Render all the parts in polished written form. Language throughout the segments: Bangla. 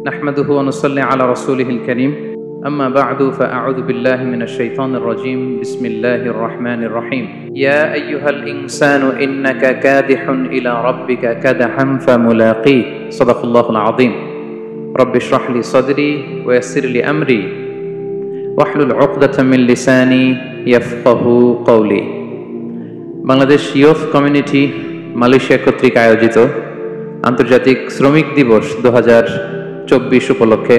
نحمده ونصلي على رسوله الكريم أما بعد فأعوذ بالله من الشيطان الرجيم بسم الله الرحمن الرحيم يا أيها الإنسان إنك كادح إلى ربك كدحا فملاقيه صدق الله العظيم رب اشرح لي صدري ويسر لي أمري واحلل عقدة من لساني يفقه قولي বাংলাদেশ ইয়ুথ কমিউনিটি মালয়েশিয়া কর্তৃক আয়োজিত আন্তর্জাতিক শ্রমিক দিবস 2024 উপলক্ষে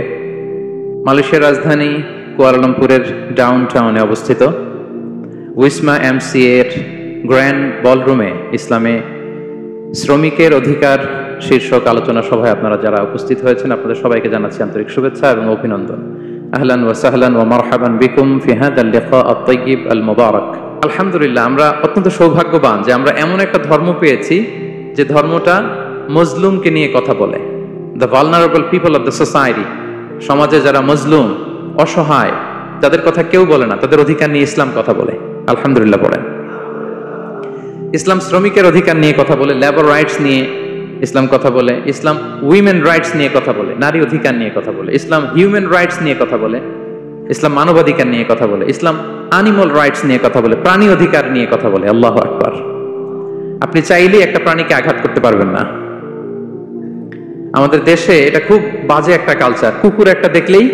মালয়েশিয়ার রাজধানী কুয়ালালামপুরের ডাউনটাউনে অবস্থিত উইসমা এমসিএ এর গ্র্যান্ড বলরুমে ইসলামে শ্রমিকের অধিকার শীর্ষক আলোচনা সভায় আপনারা যারা উপস্থিত হয়েছেন আপনাদের সবাইকে জানাচ্ছি আন্তরিক শুভেচ্ছা এবং অভিনন্দন। আহলান ওয়া সাহলান ওয়া মারহাবান বিকুম ফি হাদাল লিকা আত-তাইয়িব আল মুবারাক। আলহামদুলিল্লাহ, আমরা অত্যন্ত সৌভাগ্যবান যে আমরা এমন একটা ধর্ম পেয়েছি যে ধর্মটা মজলুমকে নিয়ে কথা বলে। The vulnerable people of the society, সমাজে যারা মজলুম অসহায় তাদের কথা কেউ বলে না, তাদের অধিকার নিয়ে ইসলাম কথা বলে। আলহামদুলিল্লাহ পড়েন। ইসলাম শ্রমিকের অধিকার নিয়ে কথা বলে, লেবার রাইটস নিয়ে ইসলাম কথা বলে, ইসলাম উইমেন রাইটস নিয়ে কথা বলে, নারী অধিকার নিয়ে কথা বলে, ইসলাম হিউম্যান রাইটস নিয়ে কথা বলে, ইসলাম মানবাধিকার নিয়ে কথা বলে, ইসলাম অ্যানিমাল রাইটস নিয়ে কথা বলে, প্রাণী অধিকার নিয়ে কথা বলে। আল্লাহু আকবার। আপনি চাইলেই একটা প্রাণীকে আঘাত করতে পারবেন না। আমাদের দেশে এটা খুব বাজে একটা কালচার। কুকুর একটা দেখলেই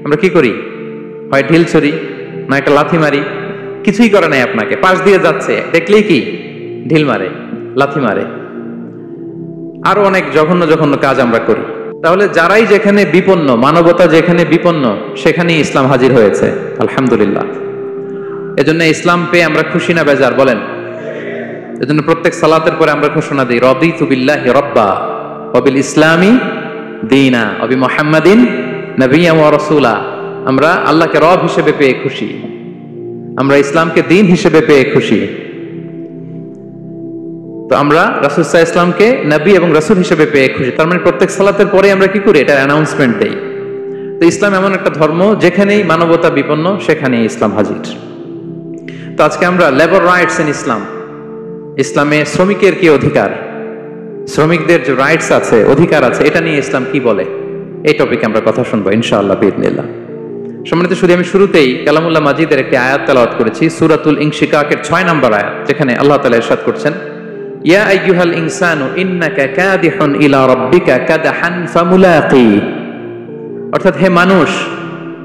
আমরা কি করি? হয় ঢিল ছড়ি, না একটা লাথি মারি। কিছুই করে নাই আপনাকে, পাশ দিয়ে যাচ্ছে দেখলেই কি ঢিল মারে, লাথি মারে। আরো অনেক জঘন্য জঘন্য কাজ আমরা করি। তাহলে যারাই যেখানে বিপন্ন, মানবতা যেখানে বিপন্ন, সেখানেই ইসলাম হাজির হয়েছে। আলহামদুলিল্লাহ। এজন্য ইসলাম পেয়ে আমরা খুশি না বেজার বলেন? এজন্য প্রত্যেক সালাতের পরে আমরা ঘোষণা দিই, রাদিতু বিল্লাহি রাব্বা ওয়া বিল ইসলামি দীনা ওয়া বি মুহাম্মাদিন নাবিয়্যান ওয়া রাসূলা। আমরা আল্লাহকে রব হিসেবে পেয়ে খুশি, আমরা ইসলামকে দ্বীন হিসেবে পেয়ে খুশি। তো আমরা রাসূল সাল্লাল্লাহু আলাইহি ওয়াসাল্লামকে নবী এবং রাসূল হিসেবে পেয়ে খুশি। তার মানে প্রত্যেক সালাতের পরে আমরা কি করি? এটা অ্যানাউন্সমেন্ট দেই। তো ইসলাম এমন একটা ধর্ম যেখানেই মানবতা বিপন্ন সেখানেই ইসলাম হাজির। তো আজকে আমরা লেবার রাইটস ইন ইসলাম, ইসলামে শ্রমিকের কি অধিকার, শ্রমিকদের যে রাইটস আছে, অধিকার আছে, এটা নিয়ে ইসলাম কি বলে, এই টপিকে আমরা কথা শুনবো ইনশাআল্লাহ বিইذنিল্লাহ। সম্মানিত শুধু আমি শুরুতেই কালামুল্লাহ মাজিদের একটি আয়াত তেলাওয়াত করেছি, সূরাতুল ইনশিকাকের 6 নম্বর আয়াত, যেখানে আল্লাহ তাআলা ইরশাদ করছেন, ইয়া আইয়ুহাল ইনসানু ইন্নাকা কাদিহুন ইলা রাব্বিকা কাদহান ফামুলাকি। অর্থাৎ হে মানুষ,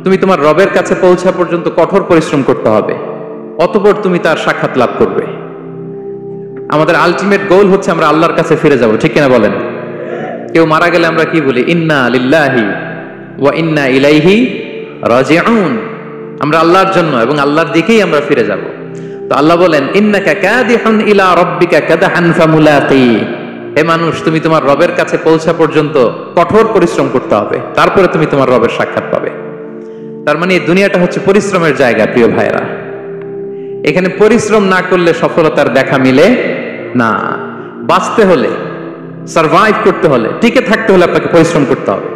তুমি তোমার রবের কাছে পৌঁছা পর্যন্ত কঠোর পরিশ্রম করতে হবে, অতঃপর তুমি তার সাক্ষাৎ লাভ করবে। আমাদের আলটিমেট গোল হচ্ছে আমরা আল্লাহর কাছে ফিরে যাব, ঠিক কিনা বলেন? কেউ মারা গেলে আমরা কি বলি? ইন্না লিল্লাহি ওয়া ইন্না ইলাইহি রাজিউন। আমরা আল্লাহর জন্য এবং আল্লাহর দিকেই আমরা ফিরে যাব। তো আল্লাহ বলেন, ইন্নাকা কাদিহুন ইলা রাব্বিকা কাদহান ফামুলাকি। হে মানুষ, তুমি তোমার রবের কাছে পৌঁছা পর্যন্ত কঠোর পরিশ্রম করতে হবে, তারপরে তুমি তোমার রবের সাক্ষাৎ পাবে। তার মানে এই দুনিয়াটা হচ্ছে পরিশ্রমের জায়গা। প্রিয় ভাইরা, এখানে পরিশ্রম না করলে সফলতার দেখা মিলে না। বাঁচতে হলে, সারভাইভ করতে হলে, টিকে থাকতে হলে আপনাকে পরিশ্রম করতে হবে।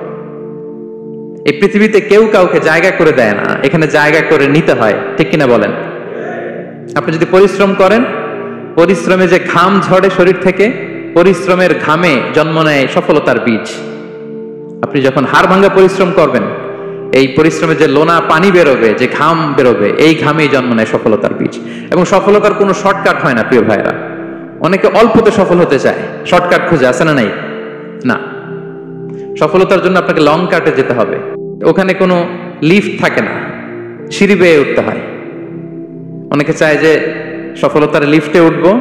এই পৃথিবীতে কেউ কাউকে জায়গা করে দেয় না, এখানে জায়গা করে নিতে হয়, ঠিক কিনা বলেন? আপনি যদি পরিশ্রম করেন, পরিশ্রমে যে ঘাম ঝরে শরীর থেকে, পরিশ্রমের ঘামে জন্ম নেয় সফলতার বীজ। আপনি যখন হাড় ভাঙা পরিশ্রম করবেন, এই পরিশ্রমে যে লোনা পানি বেরোবে, যে ঘাম বেরোবে, এই ঘামেই জন্ম নেয় সফলতার বীজ। এবং সফলতার কোনো শর্টকাট হয় না প্রিয় ভাইরা। অনেকে অল্পতে সফল হতে চায়, শর্টকাট খুঁজে, আছে না নাই? না, সফলতার জন্য আপনাকে লং কাটে যেতে হবে। ওখানে কোনো লিফট থাকে না, সিঁড়ি বেয়ে উঠতে হয়। অনেকে চায় যে সফলতার লিফটে উঠবো,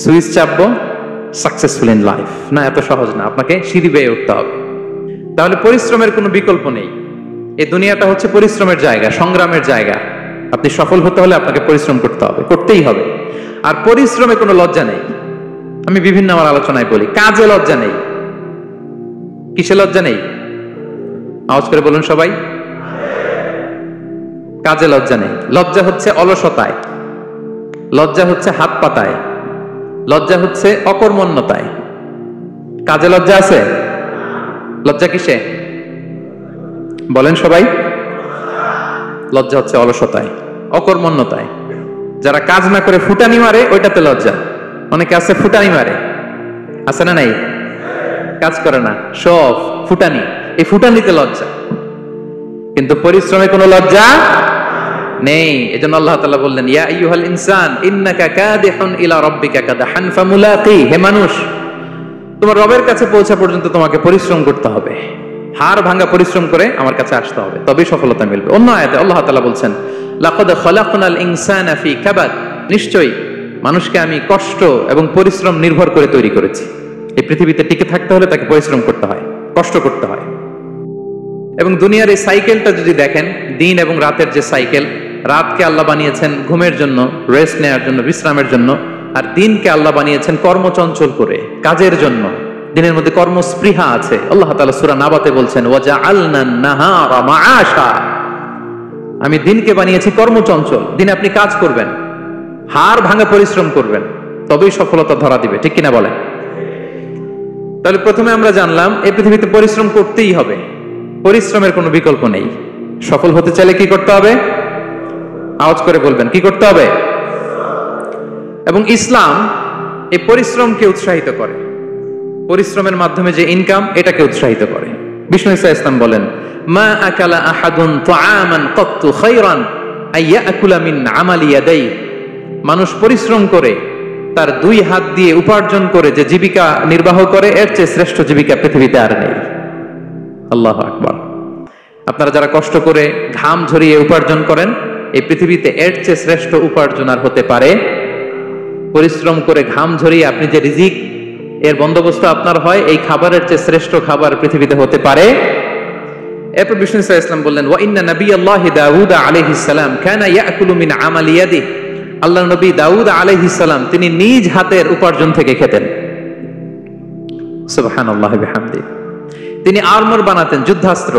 সুইচ চাপবো, সাকসেসফুল ইন লাইফ। না, এত সহজ না, আপনাকে সিঁড়ি বেয়ে উঠতে হবে। তাহলে পরিশ্রমের কোনো বিকল্প নেই। এই দুনিয়াটা হচ্ছে পরিশ্রমের জায়গা, সংগ্রামের জায়গা। আপনি সফল হতে হলে আপনাকে পরিশ্রম করতে হবে, করতেই হবে। আর পরিশ্রমে কোনো লজ্জা নেই। আমি বিভিন্ন আমার আলোচনায় বলি, কাজে লজ্জা নেই। কিসে লজ্জা নেই? আওয়াজ করে বলুন সবাই। কাজে লজ্জা নেই। লজ্জা হচ্ছে অলসতায়, লজ্জা হচ্ছে হাত পাতায়, লজ্জা হচ্ছে অকর্মণ্যতায়। কাজে লজ্জা আছে? লজ্জা কিসে বলেন সবাই? লজ্জা হচ্ছে অলসতায়, অকর্মণ্যতায়। যারা কাজ না করে ফুটানি মারে, ওইটাতে লজ্জা। অনেকে আছে ফুটানি মারে, আছে না নাই? কাজ করে না, শো অফ, ফুটানি। এই ফুটানিতে লজ্জা, কিন্তু পরিশ্রমে কোনো লজ্জা নেই। এজন্য আল্লাহ তাআলা বললেন, ইয়া আইয়ুহাল ইনসান ইন্নাকা কাদিহুন ইলা রাব্বিকা কাদহান ফামুলাকি। হে মানুষ, তোমার রবের কাছে পৌঁছা পর্যন্ত তোমাকে পরিশ্রম করতে হবে, হাড় ভাঙা পরিশ্রম করে আমার কাছে আসতে হবে, তবেই সফলতা মিলবে। অন্য আয়াতে আল্লাহ তাআলা বলছেন, লাকাদ খালাকনাল ইনসানা ফি কাবাদ। নিশ্চয়ই মানুষকে আমি কষ্ট এবং পরিশ্রম নির্ভর করে তৈরি করেছি। এই পৃথিবীতে টিকে থাকতে হলে তাকে পরিশ্রম করতে হয়, কষ্ট করতে হয়। এবং দুনিয়ার এই সাইকেলটা যদি দেখেন, দিন এবং রাতের যে সাইকেল, রাতকে আল্লাহ বানিয়েছেন ঘুমের জন্য, রেস্ট নেওয়ার জন্য, বিশ্রামের জন্য, আর দিনকে আল্লাহ বানিয়েছেন কর্মচঞ্চল করে, কাজের জন্য। দিনের মধ্যে কর্মস্পৃহা আছে। আল্লাহ তাআলা সূরা নাবাতে বলছেন, ওয়াজআলনান নাহারা মাআশা। আমি দিনকে বানিয়েছি কর্মচঞ্চল। দিনে আপনি কাজ করবেন, হাড় ভাঙা পরিশ্রম করবেন, তবেই সফলতা ধরা দিবে, ঠিক কিনা বলেন? তাহলে প্রথমে আমরা জানলাম এই পৃথিবীতে পরিশ্রম করতেই হবে, পরিশ্রমের কোনো বিকল্প নেই। সফল হতে চাইলে কি করতে হবে? আওয়াজ করে বলবেন, কি করতে হবে? এবং ইসলাম এই পরিশ্রমকে উৎসাহিত করে, পরিশ্রমের মাধ্যমে যে ইনকাম, এটাকে উৎসাহিত করে। বিষ্ণু ঈসা ইসলাম বলেন, মা আকালা আহাদুন তাআমান কাত্তু খায়রান আইয়াকুলা মিন আমালি ইয়াদাই। মানুষ পরিশ্রম করে তার দুই হাত দিয়ে উপার্জন করে যে জীবিকা নির্বাহ করে, এর চেয়ে শ্রেষ্ঠ জীবিকা পৃথিবীতে আর নেই। আল্লাহু আকবার। আপনারা যারা কষ্ট করে ঘাম ঝরিয়ে উপার্জন করেন, এই পৃথিবীতে এর চেয়ে শ্রেষ্ঠ উপার্জন আর হতে পারে? পরিশ্রম করে ঘাম ঝরিয়ে আপনি যে রিজিক এর বন্দোবস্ত আপনার হয়, এই খাবারের চেয়ে শ্রেষ্ঠ খাবার পৃথিবীতে হতে পারে? এরপর বিষ্ণু সাল্লাল্লাহু আলাইহি ওয়াসাল্লাম বললেন, ওয়া ইন্না নাবিয়াল্লাহি দাউদ আলাইহিস সালাম কানা ইয়াকুলু মিন আমালি ইয়াদিহি। আল্লাহর নবী দাউদ আলাইহিস সালাম তিনি নিজ হাতের উপার্জন থেকে খেতেন। সুবহানাল্লাহি ওয়া বিহামদিহি। তিনি আর্মর বানাতেন, যুদ্ধাস্ত্র।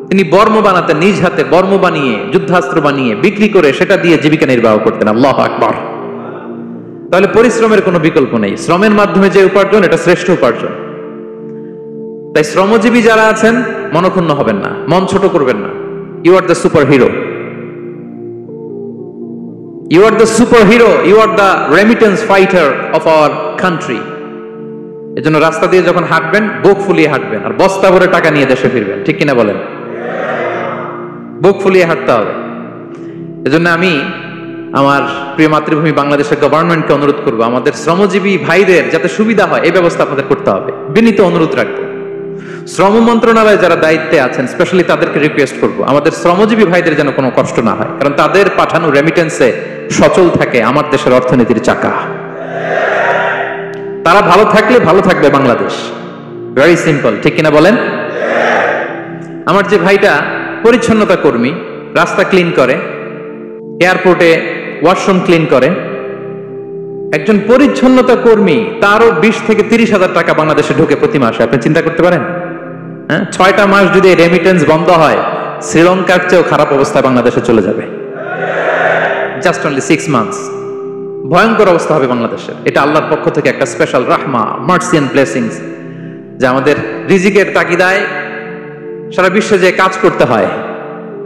তিনি বর্ম বানাতেন, নিজ হাতে বর্ম বানিয়ে, যুদ্ধাস্ত্র বানিয়ে বিক্রি করে সেটা দিয়ে জীবিকা নির্বাহ করতেন। আল্লাহু আকবার। তাহলে পরিশ্রমের কোনো বিকল্প নেই। শ্রমের মাধ্যমে যে উপার্জন, এটা শ্রেষ্ঠ উপার্জন। তাই শ্রমজীবী যারা আছেন, মনক্ষুণ্ণ হবেন না, মন ছোট করবেন না। You are the super hero, you are the super hero, you are the remittance fighter of our country. এজন্য রাস্তা দিয়ে যখন হাঁটবেন, বুক ফুলিয়ে হাঁটবেন, আর বস্তা ভরে টাকা নিয়ে দেশে ফিরবেন, ঠিক কিনা বলেন? বুক ফুলিয়ে হাঁটতে হবে। এজন্য আমি আমার প্রিয় মাতৃভূমি বাংলাদেশের গভর্নমেন্টকে অনুরোধ করবো, আমাদের শ্রমজীবী ভাইদের যাতে সুবিধা হয়, এই ব্যবস্থা আপনাদের করতে হবে। বিনীত অনুরোধ রাখবো। শ্রম মন্ত্রণালয়ে যারা দায়িত্বে আছেন, স্পেশালি তাদেরকে রিকোয়েস্ট করবো, আমাদের শ্রমজীবী ভাইদের যেন কোনো কষ্ট না হয়, কারণ তাদের পাঠানো রেমিটেন্সে সচল থাকে আমার দেশের অর্থনীতির চাকা। তারা ভালো থাকলে ভালো থাকবে বাংলাদেশ। ভেরি সিম্পল, ঠিক কিনা বলেন? আমার যে ভাইটা পরিচ্ছন্নতা কর্মী, রাস্তা ক্লিন করে, এয়ারপোর্টে ওয়াশরুম ক্লিন করে, একজন পরিচ্ছন্নতা কর্মী, তারও 20 থেকে 30 হাজার টাকা বাংলাদেশে ঢোকে প্রতি মাসে। আপনি চিন্তা করতে পারেন? 6টা মাস যদি রেমিটেন্স বন্ধ হয়, শ্রীলঙ্কার চেয়েও খারাপ অবস্থা বাংলাদেশে চলে যাবে। Just only 6 months. ভয়ঙ্কর অবস্থা হবে বাংলাদেশের। এটা আল্লাহর পক্ষ থেকে একটা স্পেশাল রাহমা, মার্সি এন্ড ব্লেসিংস, যে আমাদের রিজিকের তাগিদায় সারা বিশ্বে যে কাজ করতে হয়,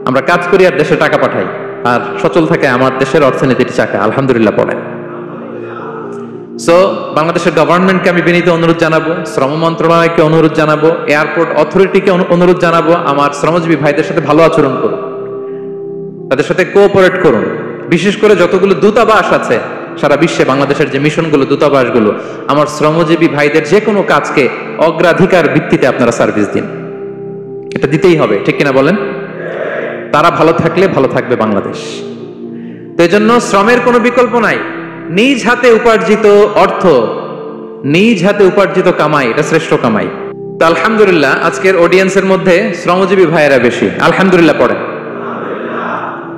আমরা কাজ করি আর দেশে টাকা পাঠাই, আর সচল থাকে আমার দেশের অর্থনীতির চাকা। আলহামদুলিল্লাহ পড়েন। সো বাংলাদেশের গভর্নমেন্টকে আমি বিনীত অনুরোধ জানাবো, শ্রম মন্ত্রণালয়কে অনুরোধ জানাবো, এয়ারপোর্ট অথরিটিকে অনুরোধ জানাবো, আমার শ্রমজীবী ভাইদের সাথে ভালো আচরণ করুন, তাদের সাথে কোঅপারেট করুন। বিশেষ করে যতগুলো দূতাবাস আছে সারা বিশ্বে, বাংলাদেশের যে মিশনগুলো, দূতাবাসগুলো, আমার শ্রমজীবী ভাইদের যে কোনো কাজকে অগ্রাধিকার ভিত্তিতে আপনারা সার্ভিস দিন। এটা দিতেই হবে, ঠিক কিনা বলেন? তারা ভালো থাকলে ভালো থাকবে বাংলাদেশ। তো এই জন্য শ্রমের কোনো বিকল্প নাই। নিজ হাতে উপার্জিত অর্থ, নিজ হাতে উপার্জিত কামাই, এটা শ্রেষ্ঠ কামাই। তো আলহামদুলিল্লাহ আজকের অডিয়েন্সের মধ্যে শ্রমজীবী ভাইয়েরা বেশি। আলহামদুলিল্লাহ পড়েন।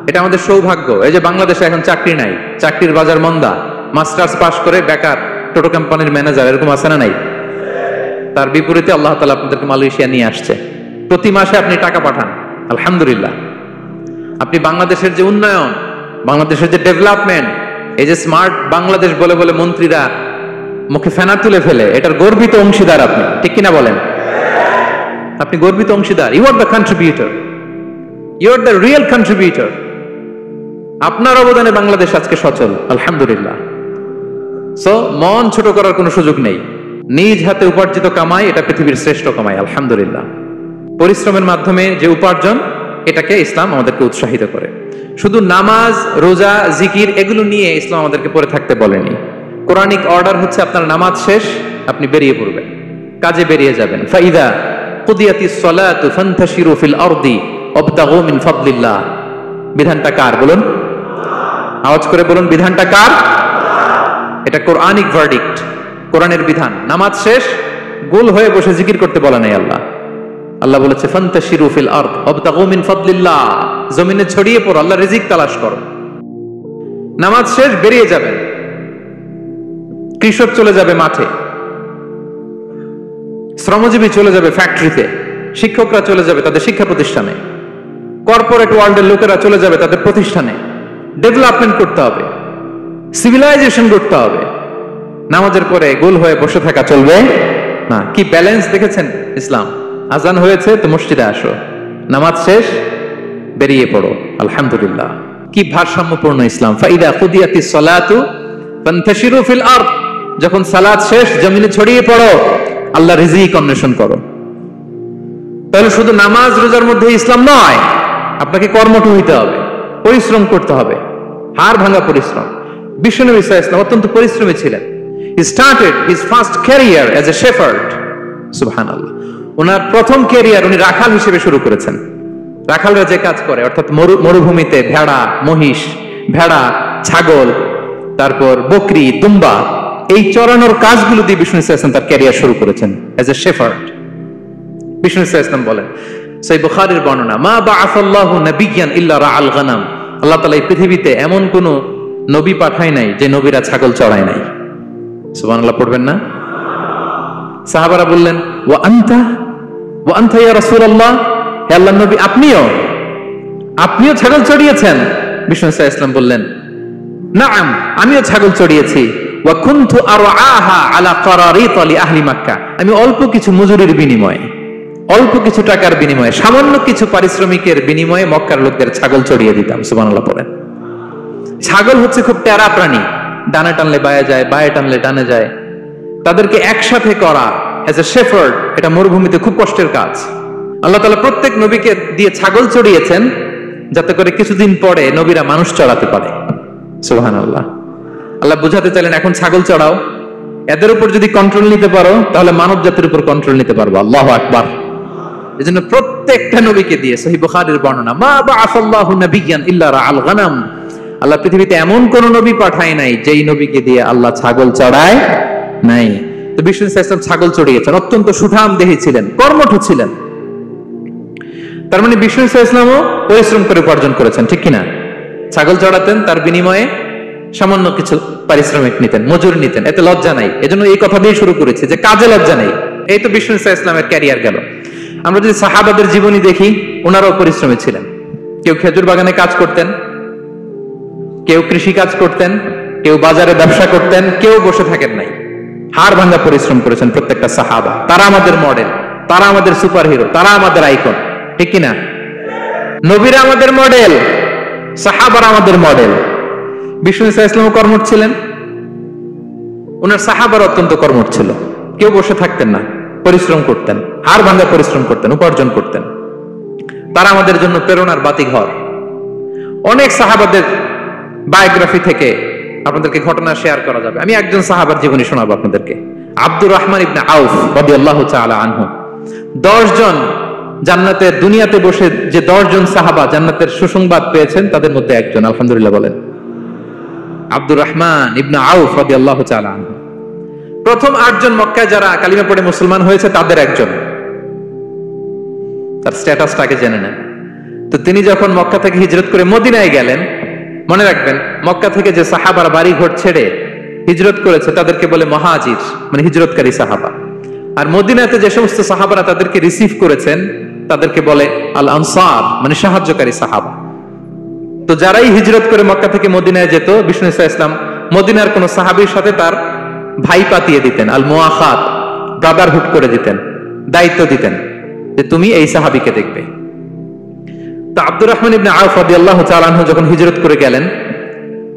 এটা আমাদের সৌভাগ্য। এই যে বাংলাদেশে এখন চাকরি নাই, চাকরির বাজার মন্দা, মাস্টার্স পাস করে বেকার টোটো কোম্পানির ম্যানেজার, এরকম আছে না নাই? তার বিপরীতে আল্লাহ তাআলা আপনাদেরকে মালয়েশিয়া নিয়ে আসছে। প্রতি মাসে আপনি টাকা পাঠান, আলহামদুলিল্লাহ। আপনি বাংলাদেশের যে উন্নয়ন, বাংলাদেশের যে ডেভেলপমেন্ট, এই যে স্মার্ট বাংলাদেশ বলে বলে মন্ত্রীরা মুখে ফেনা তুলে ফেলে, এটার গর্বিত অংশীদার আপনি, ঠিক কিনা বলেন? আপনি গর্বিত অংশীদার। You are the contributor, you are the real contributor. আপনার অবদানে বাংলাদেশ আজকে সচল, আলহামদুলিল্লাহ। সো মন ছোট করার কোনো সুযোগ নেই। নিজ হাতে উপার্জিত কামাই, এটা পৃথিবীর শ্রেষ্ঠ কামাই, আলহামদুলিল্লাহ। পরিশ্রমের মাধ্যমে যে উপার্জন, এটাকে ইসলাম আমাদেরকে উৎসাহিত করে। শুধু নামাজ, রোজা, জিকির এগুলো নিয়ে ইসলাম আমাদেরকে পড়ে থাকতে বলেনি। কোরআনিক অর্ডার হচ্ছে আপনার নামাজ শেষ, আপনি বেরিয়ে পড়বেন, কাজে বেরিয়ে যাবেন। ফাইদা কুদিয়াতিস সালাতু ফান্তাশিরু ফিল আরদি ওয়াবতাগু মিন ফাদলিল্লাহ। বিধানটা কার বলুন? আওয়াজ করে বলুন, বিধানটা কার? এটা কোরআনিক ভার্ডিক্ট, কোরআনের বিধান। নামাজ শেষ, গোল হয়ে বসে জিকির করতে বলা নাই আল্লাহ। আল্লাহ বলেছে ফান্তাশিরু ফিল আরদ ওয়াবতাগু মিন ফাদলিল্লাহ, জমিনে ছড়িয়ে পড়ো, আল্লাহর রিজিক তালাশ করো। নামাজ শেষ, বেরিয়ে যাবেন। কৃষক চলে যাবে মাঠে, শ্রমজীবী চলে যাবে ফ্যাক্টরিতে, শিক্ষকরা চলে যাবে তাদের শিক্ষা প্রতিষ্ঠানে, কর্পোরেট ওয়ার্ল্ডের লোকেরা চলে যাবে তাদের প্রতিষ্ঠানে। ডেভেলপমেন্ট করতে হবে, সিভিলাইজেশন করতে হবে। নামাজের পরে গোল হয়ে বসে থাকা চলবে না। কি ব্যালেন্স দেখেছেন ইসলাম? আজান হয়েছে তো মসজিদে আসো, নামাজ শেষ বেরিয়ে পড়ো, আলহামদুলিল্লাহ। কি ভারসাম্যপূর্ণ ইসলাম। ফাইদা কুদিয়াতিস সালাতু ফান্তাশিরু ফিল আরদ, যখন সালাত শেষ জমিনে ছড়িয়ে পড়ো, আল্লাহ রিজিক অন্বেষণ করো। তাহলে শুধু নামাজ রোজার মধ্যে ইসলাম নয়, আপনাকে কর্মঠ হইতে হবে, পরিশ্রম করতে হবে, হাড় ভাঙা পরিশ্রম। বিশ্বনবী সাল্লাল্লাহু আলাইহি ওয়াসাল্লাম অত্যন্ত পরিশ্রমী ছিলেন। He started his first career as a shepherd. সুবহানাল্লাহ। ওনার প্রথম ক্যারিয়ার উনি রাখাল হিসেবে শুরু করেছেন। রাখালরা যে কাজ করে, অর্থাৎ মরুভূমিতে ভেড়া, মহিষ, ভেড়া, ছাগল, তারপর বকরি, দুম্বা, এই চরানোর কাজগুলো দিয়ে বিষ্ণু সাল্লাল্লাহু আলাইহি ওয়াসাল্লাম তার ক্যারিয়ার শুরু করেছেন এজ এ শেফার্ড। বিষ্ণু সাল্লাল্লাহু আলাইহি ওয়াসাল্লাম বলেন, সহিহ বুখারীর বর্ণনা, মা বাআসাল্লাহু নাবিয়্যান ইল্লা রাআল গানাম। আল্লাহ তাআলা এই পৃথিবীতে এমন কোন নবী পাঠায় নাই যে নবীরা ছাগল চড়ায় নাই। সুবহানাল্লাহ পড়বেন না? সাহাবারা বললেন, ওয়া আনতা ইয়া রাসূলুল্লাহ, হে আল্লাহর নবী আপনিও ছাগল চড়িয়েছেন? বিষ্ণু সাল্লাল্লাহু আলাইহি ওয়াসাল্লাম বললেন, নাআম, আমিও ছাগল চড়িয়েছি। ওয়া কুনতু আরআহা আলা কারারিত লি আহলি মক্কা, আমি অল্প কিছু মজুরির বিনিময়ে, অল্প কিছু টাকার বিনিময়ে, সামান্য কিছু পারিশ্রমিকের বিনিময়ে মক্কার লোকদের ছাগল চড়িয়ে দিতাম। সুবহানাল্লাহ পড়েন। ছাগল হচ্ছে খুব টেরা প্রাণী, ডানে টানলে বায়ে যায়, বায়ে টানলে ডানে যায়। তাদেরকে একসাথে করা এজ এ শেফার্ড, এটা মরুভূমিতে খুব কষ্টের কাজ। আল্লাহ তাআলা প্রত্যেক নবীকে দিয়ে ছাগল চড়িয়েছেন যাতে করে কিছুদিন পরে নবীরা মানুষ চড়াতে পারে। সুবহানাল্লাহ। আল্লাহ বুঝাতে চাইলেন, এখন ছাগল চড়াও, এদের উপর যদি কন্ট্রোল নিতে পারো তাহলে মানব জাতির উপর কন্ট্রোল নিতে পারবো। আল্লাহু আকবার। এজন্য প্রত্যেকটা নবীকে দিয়ে, সহিহ বুখারীর বর্ণনা, মা বাআসাল্লাহু নাবিয়্যান ইল্লা রাআল গানাম, আল্লাহ পৃথিবীতে এমন কোন নবী পাঠায় নাই যেই নবীকে দিয়ে আল্লাহ ছাগল চড়ায় নাই। তো বিষ্ণু সাল্লাল্লাহু আলাইহি ওয়াসাল্লাম ছাগল চড়িয়েছেন, অত্যন্ত সুঠাম দেহী ছিলেন, কর্মঠ ছিলেন। তার মানে বিষ্ণু সাল্লাল্লাহু আলাইহি ওয়াসাল্লামও পরিশ্রম করে উপার্জন করেছেন, ঠিক কিনা? ছাগল চড়াতেন, তার বিনিময়ে সামান্য কিছু পারিশ্রমিক নিতেন, মজুরি নিতেন, এতে লজ্জা নাই। এজন্য এই কথা দিয়ে শুরু করেছে যে কাজে লজ্জা নেই। এই তো বিষ্ণু সাল্লাল্লাহু আলাইহি ওয়াসাল্লামের ক্যারিয়ার গেল। আমরা যদি সাহাবাদের জীবনী দেখি, ওনারাও পরিশ্রমী ছিলেন। কেউ খেজুর বাগানে কাজ করতেন, কেউ কৃষি কাজ করতেন, কেউ বাজারে ব্যবসা করতেন, কেউ বসে থাকেন নাই। হাড় ভাঙা পরিশ্রম করেছেন প্রত্যেকটা সাহাবা। তারা আমাদের মডেল, তারা আমাদের সুপার হিরো, তারা আমাদের আইকন, ঠিক কিনা? নবীরা আমাদের মডেল, সাহাবারা আমাদের মডেল। বিষ্ণু সাল্লাল্লাহু আলাইহি ওয়াসাল্লাম কর্মঠ ছিলেন, ওনার সাহাবারা অত্যন্ত কর্মঠ ছিল। কেউ বসে থাকতেন না, পরিশ্রম করতেন, হাড় ভাঙা পরিশ্রম করতেন, উপার্জন করতেন। তারা আমাদের জন্য প্রেরণার বাতিঘর। অনেক সাহাবাদের বায়োগ্রাফি থেকে আপনাদেরকে ঘটনা শেয়ার করা যাবে। আমি একজন সাহাবার জীবনী শোনাবো আপনাদেরকে। আব্দুর রহমান ইবনে আউফ রাদিয়াল্লাহু তাআলা আনহু। 10 জন জান্নাতের, দুনিয়াতে বসে যে 10 জন সাহাবা জান্নাতের সুসংবাদ পেয়েছেন তাদের মধ্যে একজন, আলহামদুলিল্লাহ বলেন। আব্দুর রহমান ইবনে আউফ রাদিয়াল্লাহু তাআলা আনহু প্রথম 8 জন মক্কায় যারা কালিমা পড়ে মুসলমান হয়েছে তাদের একজন। তার স্ট্যাটাসটাকে জেনে নেন। তো তিনি যখন মক্কা থেকে হিজরত করে মদিনায় গেলেন, মনে রাখবেন মক্কা থেকে যে সাহাবার বাড়ি ঘর ছেড়ে হিজরত করেছে তাদেরকে বলে মুহাজির, মানে হিজরতকারী সাহাবা। আর মদিনাতে যে সমস্ত সাহাবারা তাদেরকে রিসিভ করেছেন তাদেরকে বলে আল আনসার, মানে সাহায্যকারী সাহাবা। তো যারাই হিজরত করে মক্কা থেকে মদিনায় যেত, বিষ্ণু সাল্লাল্লাহু আলাইহি ওয়াসাল্লাম মদিনার কোন সাহাবীর সাথে তার ভাই পাতিয়ে দিতেন, আল মুআখাত, ব্রাদারহুড করে দিতেন, দায়িত্ব দিতেন যে তুমি এই সাহাবীকে দেখবে। তো আব্দুর রহমান ইবনে আউফ রাদিয়াল্লাহু তাআলা আনহু যখন হিজরত করে গেলেন,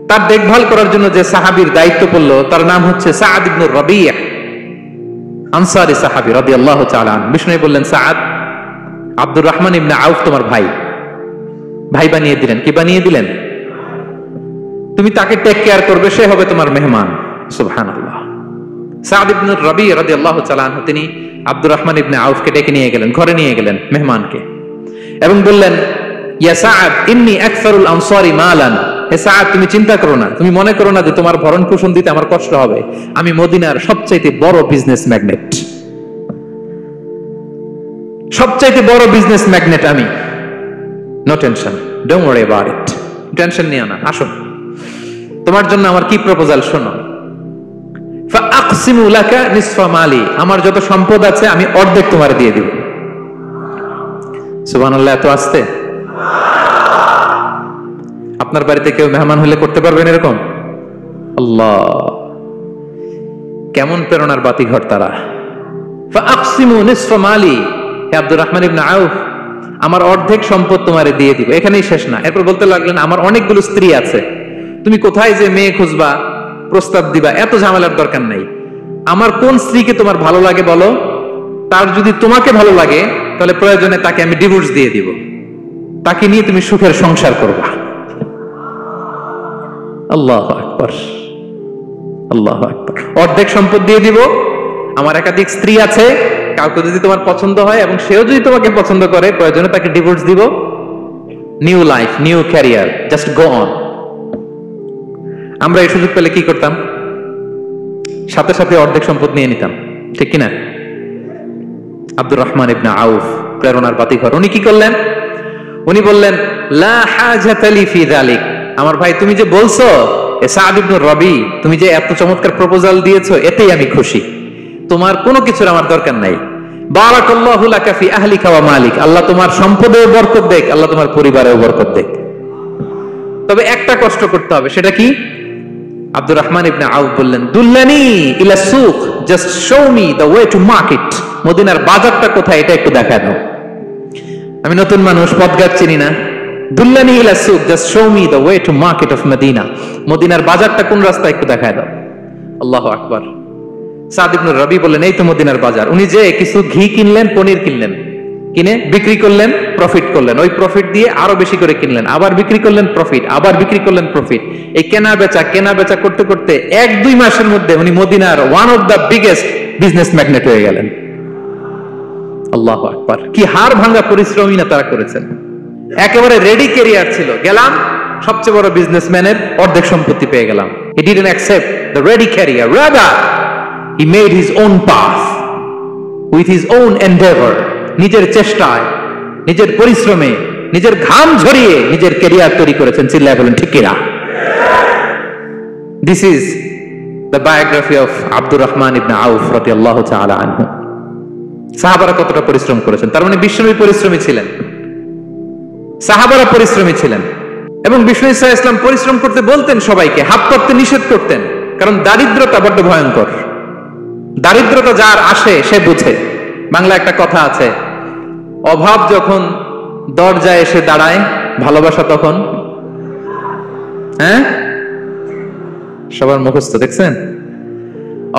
তার দেখভাল করার জন্য যে সাহাবীর দায়িত্ব পড়লো তার নাম হচ্ছে সাআদ ইবনে রাবি', আনসারী সাহাবী রাদিয়াল্লাহু তাআলা আনহু। বিষ্ণু বললেন, সাআদ, আব্দুর রহমান ইবনে আউফ তোমার ভাই, ভাই বানিয়ে দিলেন। কি বানিয়ে দিলেন? তুমি তাকে টেক কেয়ার করবে, সে হবে তোমার মেহমান। সুবহানাল্লাহ। সাদ ইবনে রবি রাদিয়াল্লাহু তাআলা আনহু তিনি আব্দুর রহমান ইবনে আউফকে ডেকে নিয়ে গেলেন, ঘরে নিয়ে গেলেন মেহমানকে, এবং বললেন, ইয়া সাদ ইন্নী আকসারুল আনসারি মালান। হে সাদ, তুমি চিন্তা করো না, তুমি মনে করো না যে তোমার ভরণ পোষণ দিতে আমার কষ্ট হবে। আমি মদিনার সবচাইতে বড় বিজনেস ম্যাগনেট, সবচাইতে বড় বিজনেস ম্যাগনেট আমি। No tension, don't worry about it. Tension নিও না, আসো, তোমার জন্য আমার কি প্রপোজাল শোনো। ফাআকসিমু লাকা নিসফা মালি, আমার যত সম্পদ আছে আমি অর্ধেক তোমার দিয়ে দিব। সুবহানাল্লাহ। এত আসতে আপনার বাড়িতে কেউ মেহমান হলে করতে পারবেন এরকম? আল্লাহ, কেমন প্রেরণার বাতিঘর তারা। ফাআকসিমু নিসফা মালি, হে আব্দুর রহমান ইবনে আউফ, আমার অর্ধেক সম্পদ তোমারে দিয়ে দিব। এখানেই শেষ না, এরপর বলতে লাগলেন, আমার অনেকগুলো স্ত্রী আছে, তুমি কোথায় যে মেয়ে খুঁজবা, প্রস্তাব দিবা, এত ঝামেলার দরকার নাই। আমার কোন স্ত্রীকে তোমার ভালো লাগে বলো, তার যদি তোমাকে ভালো লাগে তাহলে প্রয়োজনে তাকে আমি ডিভোর্স দিয়ে দিব, তাকে নিয়ে তুমি সুখের সংসার করবা। আল্লাহু আকবার, আল্লাহু আকবার। অর্ধেক সম্পদ দিয়ে দিব, আমার একাধিক স্ত্রী আছে, কাউকে যদি তোমার পছন্দ হয় এবং সেও যদি তোমাকে পছন্দ করে, প্রয়োজনে তাকে ডিভোর্স দিব, new life, new career, just go on. আমরা এই সুযোগ পেলে কি করতাম? সাথে সাথে অর্ধেক সম্পদ নিয়ে নিতাম, ঠিক কিনা? আব্দুর রহমান ইবনে আউফ প্রেরণার বাতিঘর, উনি কি করলেন? উনি বললেন, লা হাজাতা লি ফি যালিক। আমার ভাই, তুমি যে বলছো, এ সাদ ইবনে রবি, তুমি যে এত চমৎকার প্রপোজাল দিয়েছো, এতেই আমি খুশি, তোমার কোনো কিছুর আমার দরকার নাই। বারাকাল্লাহু লাকা ফি আহলিকা ওয়া মালিক, আল্লাহ তোমার সম্পদেও বরকত দেখ, আল্লাহ তোমার পরিবারেও বরকত দেখ। তবে একটা কষ্ট করতে হবে, সেটা কি? আব্দুর রহমান ইবনে আউফ বললেন, দুল্লানি ইলা সুক, just show me the way to market. মদিনার বাজারটা কোথায় এটা একটু দেখায় দাও। আমি নতুন মানুষ, পথঘাট চিনি না। দুল্লানি ইলা সুক, just show me the way to market of Medina. মদিনার বাজারটা কোন রাস্তায় একটু দেখায় দাও। আল্লাহু আকবার। সাদ ইবনে রবি বললেন, এই তো মদিনার বাজার। উনি যে কিছু ঘি কিনলেন, পনির কিনলেন, কিনে বিক্রি করলেন, প্রফিট করলেন, ওই প্রফিট দিয়ে আরো বেশি করে কিনলেন, আবার বিক্রি করলেন, প্রফিট, আবার বিক্রি করলেন, প্রফিট। এই কেনা বেচা করতে করতে 1-2 মাসের মধ্যে উনি মদিনার one of the biggest business magnate হয়ে গেলেন। আল্লাহু আকবার। কি হাড় ভাঙা পরিশ্রমই না তারা করেছেন। একেবারে রেডি ক্যারিয়ার ছিল, গেলাম সবচেয়ে বড় বিজনেসম্যানের অর্ধেক সম্পত্তি পেয়ে গেলাম। He didn't accept the ready career, rather he made his own path with his own endeavor. নিজের চেষ্টায়, নিজের পরিশ্রমে, নিজের ঘাম ঝরিয়ে নিজের ক্যারিয়ার তৈরি করেছেন। চিল্লায় বলেন ঠিক কিনা? This is the biography of Abdur Rahman ইবনে আউফ রাদিয়াল্লাহু তাআলা আনহু। সাহাবারা কতটা পরিশ্রম করেছেন, তার মানে বিশ্বনবী পরিশ্রমী ছিলেন, সাহাবারা পরিশ্রমী ছিলেন। এবং বিষ্ণু ইসা ইসলাম পরিশ্রম করতে বলতেন সবাইকে, হাত করতে নিষেধ করতেন, কারণ দারিদ্রতা বড্ড ভয়ঙ্কর। দারিদ্রতা যার আসে সে বুঝে। বাংলা একটা কথা আছে, অভাব যখন দরজায় এসে দাঁড়ায়, ভালোবাসা তখন। হ্যাঁ, সবার মুখস্থ দেখছেন?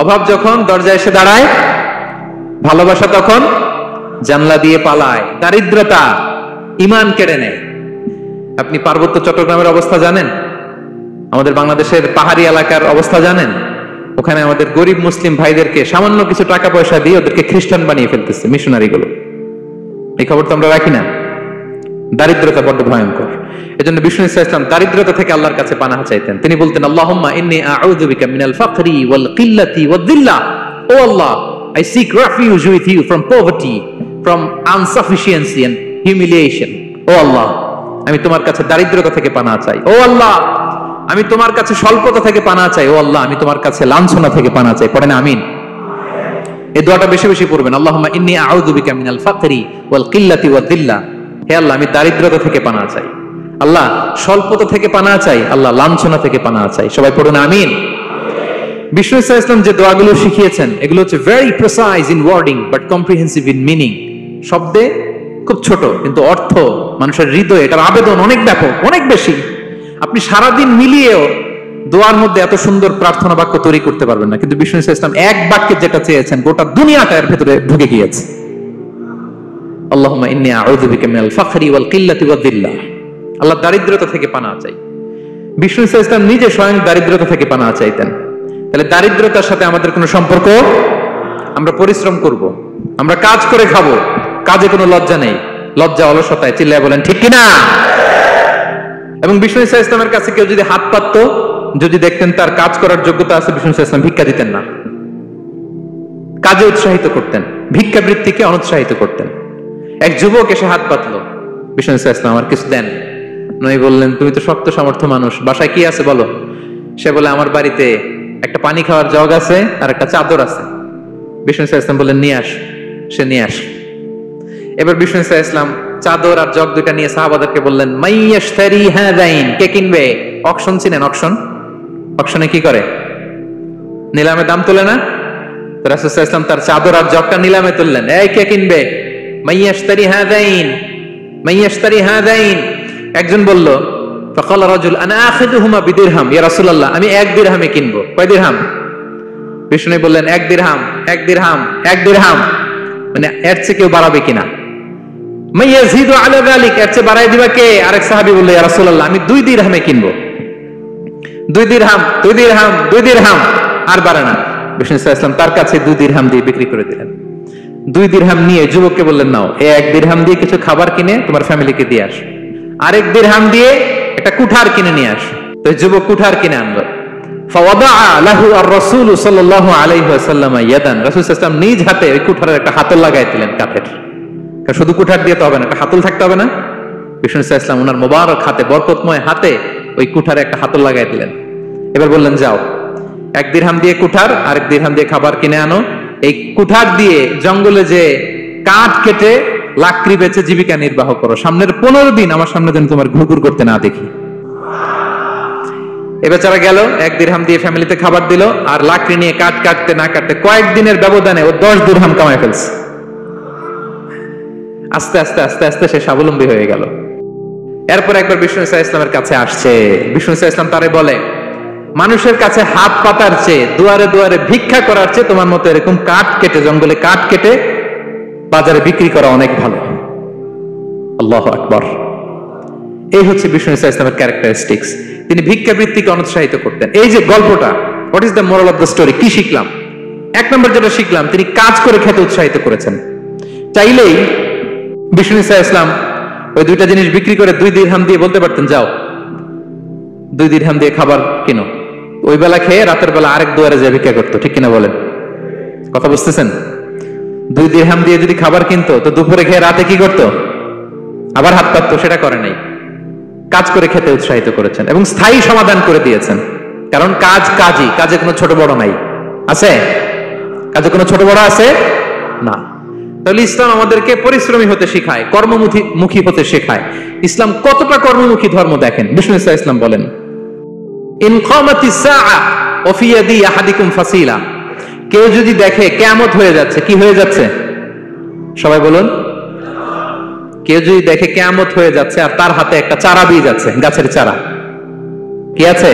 অভাব যখন দরজায় এসে দাঁড়ায়, ভালোবাসা তখন জানলা দিয়ে পালায়। দারিদ্রতা ঈমান কেড়ে নেয়। আপনি পার্বত্য চট্টগ্রামের অবস্থা জানেন? আমাদের বাংলাদেশের পাহাড়ি এলাকার অবস্থা জানেন? ওখানে আমাদের গরিব মুসলিম ভাইদেরকে সামান্য কিছু টাকা পয়সা দিয়ে ওদেরকে খ্রিস্টান বানিয়ে ফেলতেছে মিশনারি গুলো। এই খবর তো আমরা রাখি না। দারিদ্রতা বড্ড ভয়ঙ্কর। এজন্য বিষ্ণু ইসলাম দারিদ্রতা থেকে আল্লাহর কাছে পানাহ চাইতেন। তিনি বলতেন, আল্লাহুম্মা ইন্নী আউযু বিকা মিনাল ফাকরি ওয়াল কিল্লাতি ওয়াদ-দিল্লা। ও আল্লাহ, I seek refuge with you from poverty, from insufficiency and humiliation. ও আল্লাহ, আমি তোমার কাছে দারিদ্রতা থেকে পানাহ চাই। ও আল্লাহ, আমি তোমার কাছে স্বল্পতা থেকে পানাহ চাই। ও আল্লাহ, আমি তোমার কাছে লাঞ্ছনা থেকে পানাহ চাই। পড়েন আমিন। এই দোয়াটা বেশি বেশি পড়বেন। আল্লাহুম্মা ইন্নী আউযু বিকা মিনাল ফাকরি ওয়াল কিল্লাতি ওয়াদ-দিল্লা। হে আল্লাহ, আমি দারিদ্রতা থেকে পানাহ চাই। আল্লাহ, স্বল্পতা থেকে পানাহ চাই। আল্লাহ, লাঞ্ছনা থেকে পানাহ চাই। সবাই পড়ুন আমিন। বিষ্ণু ইসলাম যে দোয়াগুলো শিখিয়েছেন, এগুলো হচ্ছে very precise in wording but comprehensive in meaning. শব্দে খুব ছোট, কিন্তু অর্থ মানুষের হৃদয়ে এটার আবেদন অনেক ব্যাপক, অনেক বেশি। আপনি সারাদিন মিলিয়েও দোয়ার মধ্যে এত সুন্দর প্রার্থনা বাক্য তৈরি করতে পারবেন না, কিন্তু বিষ্ণু ইসলাম এক বাক্যে যেটা চেয়েছেন গোটা দুনিয়াটা এর ভেতরে ঢুকে গিয়েছে। আল্লাহুম্মা ইন্নী আউযু বিকা মিনাল ফাকরি ওয়াল কিল্লাতি ওয়াদ-দিল্লাহ। আল্লাহ দারিদ্রতা থেকে পানাহ চাই। বিষ্ণু সাল্লাল্লাহু আলাইহি ওয়াসাল্লাম নিজে স্বয়ং দারিদ্রতা থেকে পানাহ চাইতেন। তাহলে দারিদ্রতার সাথে আমাদের কোনো সম্পর্ক? আমরা পরিশ্রম করব, আমরা কাজ করে খাবো, কাজে কোনো লজ্জা নেই, লজ্জা অলসতায়, চিল্লায় বলেন ঠিক কিনা? এবং বিষ্ণু সাল্লাল্লাহু আলাইহি ওয়াসাল্লামের কাছে কেউ যদি হাত পাততো, যদি দেখতেন তার কাজ করার যোগ্যতা আছে, বিষ্ণু সাল্লাল্লাহু আলাইহি ওয়াসাল্লাম ভিক্ষা দিতেন না, কাজে উৎসাহিত করতেন, ভিক্ষাবৃত্তিকে অনুৎসাহিত করতেন। এক যুবক এসে হাত পাতলো, বিষ্ণু সাল্লাল্লাহু আলাইহি ওয়াসাল্লাম আমার কিছু দেন। নবী বললেন তুমি তো শক্ত সামর্থ্য মানুষ, বাসায় কি আছে বলো? সে বলে আমার বাড়িতে একটা পানি খাওয়ার জগ আছে আর একটা চাদর আছে। বিষ্ণু সাল্লাল্লাহু আলাইহি ওয়াসাল্লাম বললেন নিয়ে আস। সে নিয়ে আস। এবার বিষ্ণু সাল্লাল্লাহু আলাইহি ওয়াসাল্লাম চাদর আর জগ দুইটা নিয়ে সাহাবাদেরকে বললেন মাইয়াশতারি হাযাইন, কে কিনবে? অকশন চিনেন? অকশন, অকশনে কি করে? নিলামে দাম তোলে না? রাসূল সাল্লাল্লাহু আলাইহি ওয়াসাল্লাম তার চাদর আর জগটা নিলামে তুললেন, এই কে কিনবে? মাইয়াশতারি হাযাইন, মাইয়াশতারি হাযাইন। একজন বলল ফাকাল রাজুল আনা আখিযুহুমা বিদিরহাম, ইয়া রাসূলুল্লাহ আমি 1 দিরহামে কিনবো। কয় দিরহাম? বিষ্ণু বললেন 1 দিরহাম, 1 দিরহাম, 1 দিরহাম। মানে এর চেয়ে কেউ বাড়াবে কিনা? মাইয়াজিদু আলা যালিক, এর চেয়ে বাড়াই দিবা কে? আরেক সাহাবী বলল ইয়া রাসূলুল্লাহ আমি 2 দিরহামে কিনবো। 2 দিরহাম, 2 দিরহাম, 2 দিরহাম, আর বাড়ে না। বিষ্ণু সাল্লাল্লাহু আলাইহি ওয়াসাল্লাম তার কাছে 2 দিরহাম দিয়ে বিক্রি করে দিলেন। 2 দিরহাম নিয়ে যুবককে বললেন নাও, এই 1 দিরহাম দিয়ে কিছু খাবার কিনে তোমার ফ্যামিলিকে দিয়ে আস, আরেক দিরহাম দিয়ে একটা কুঠার কিনে নিয়ে আস। তো যুবক কুঠার কিনে আনলো। ফাওয়াদাআ লাহু আর-রাসূল সাল্লাল্লাহু আলাইহি ওয়াসাল্লাম ইয়াদান, রাসূল সাল্লাল্লাহু আলাইহি ওয়াসাল্লাম নিজ হাতে ওই কুঠারের একটা হাতল লাগাই দিলেন কাঠের। শুধু কুঠার দিয়ে তো হবে না, একটা হাতল থাকতে হবে না? বিষ্ণু সাল্লাল্লাহু আলাইহি ওয়াসাল্লাম ওনার মোবারক হাতে, বরকতময় হাতে ওই কুঠারে একটা হাতল লাগাই দিলেন। এবার বললেন যাও 1 দিরহাম দিয়ে কুঠার, আরেক দিরহাম দিয়ে খাবার কিনে আনো। এই কুঠার দিয়ে জঙ্গলে যে কাঠ কেটে লাকড়ি বেচে জীবিকা নির্বাহ করো, সামনের 15 দিন আমার সামনে যেন তোমার ঘুরঘুর করতে না দেখি। এ বেচারা গেল, 1 দিরহাম দিয়ে ফ্যামিলিতে খাবার দিল, আর লাকড়ি নিয়ে কাঠ কাটতে না কাটতে কয়েকদিনের ব্যবধানে ও 10 দিরহাম কামাই ফেলছে। আস্তে আস্তে আস্তে আস্তে সে স্বাবলম্বী হয়ে গেল। এরপর একবার বিষ্ণু সাল্লাল্লাহু আলাইহি ওয়াসাল্লামের কাছে আসছে। বিষ্ণু সাল্লাল্লাহু আলাইহি ওয়াসাল্লাম তারে বলে মানুষের কাছে হাত পাতার চেয়ে, দুয়ারে দুয়ারে ভিক্ষা করার চেয়ে তোমার মতো এরকম কাঠ কেটে, জঙ্গলে কাঠ কেটে বাজারে বিক্রি করা অনেক ভালো। আল্লাহু আকবার। এই হচ্ছে বিষ্ণু সাল্লাল্লাহু আলাইহি ওয়াসাল্লামের ক্যারেক্টারিস্টিক্স। তিনি ভিক্ষাবৃত্তিকে অনুৎসাহিত করতেন। এই যে গল্পটা, what is the moral of the story? কি শিখলাম? 1 নম্বর যেটা শিখলাম, তিনি কাজ করে খেতে উৎসাহিত করেছেন। চাইলেই বিষ্ণু সাল্লাল্লাহু আলাইহি ওয়াসাল্লাম ওই 2টা জিনিস বিক্রি করে 2 দিরহাম দিয়ে বলতে পারতেন যাও 2 দিরহাম দিয়ে খাবার কিনো। ওই বেলা খেয়ে রাতের বেলা আরেক দুয়ারে যে ভিক্ষা করতো, ঠিক কিনা বলেন? কথা বুঝতেছেন? 2 দিরহাম দিয়ে যদি খাবার কিনতো তো দুপুরে খেয়ে রাতে কি করতো? আবার হাত পাততো। সেটা করে নাই, কাজ করে খেতে উৎসাহিত করেছেন এবং স্থায়ী সমাধান করে দিয়েছেন। কারণ কাজ কাজই, কাজে কোনো ছোট বড় নাই। আছে? কাজে কোনো ছোট বড় আছে না। তাহলে ইসলাম আমাদেরকে পরিশ্রমী হতে শেখায়, কর্মমুখী হতে শেখায়। ইসলাম কতটা কর্মমুখী ধর্ম দেখেন। বিষ্ণু সাল্লাল্লাহু আলাইহি ওয়াসাল্লাম বলেন ইন কামাতিস সাআ ওয়া ফি ইয়াদি আহাদিকুম ফাসিলা, কেউ যদি দেখে কিয়ামত হয়ে যাচ্ছে, কি হয়ে যাচ্ছে? সবাই বলুন। কেউ যদি দেখে কিয়ামত হয়ে যাচ্ছে আর তার হাতে একটা চারা বীজ আছে, গাছের চারা। কি আছে?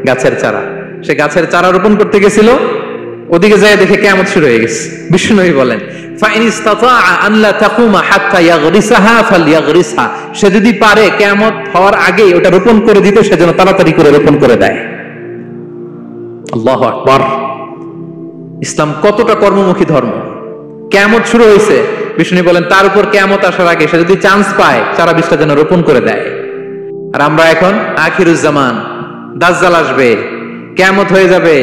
গাছের চারা। সে গাছের চারা রোপণ করতে গেছিল, ওদিকে যায় দেখে কিয়ামত শুরু হয়ে গেছে। বিষ্ণু নবী বলেন ফাইন ইসতাতাআ আন লা তাকুমা হাত্তা ইয়াগরিসাহা ফালইয়াগরিসহা, সে যদি পারে কিয়ামত হওয়ার আগেই ওটা রোপণ করে দিতে, সেজন্য তাড়াতাড়ি করে রোপণ করে দেয়। আল্লাহু আকবার। ইসলাম কতটা কর্মমুখী ধর্ম। কিয়ামত শুরু হয়েছে, বিষ্ণু বলেন তার উপর কিয়ামত আসার আগে সে যদি চান্স পায় চারা বীজটা যেন রোপণ করে দেয়। আর আমরা এখন আখিরুজ জামান, দাজ্জাল আসবে, কিয়ামত হয়ে যাবে,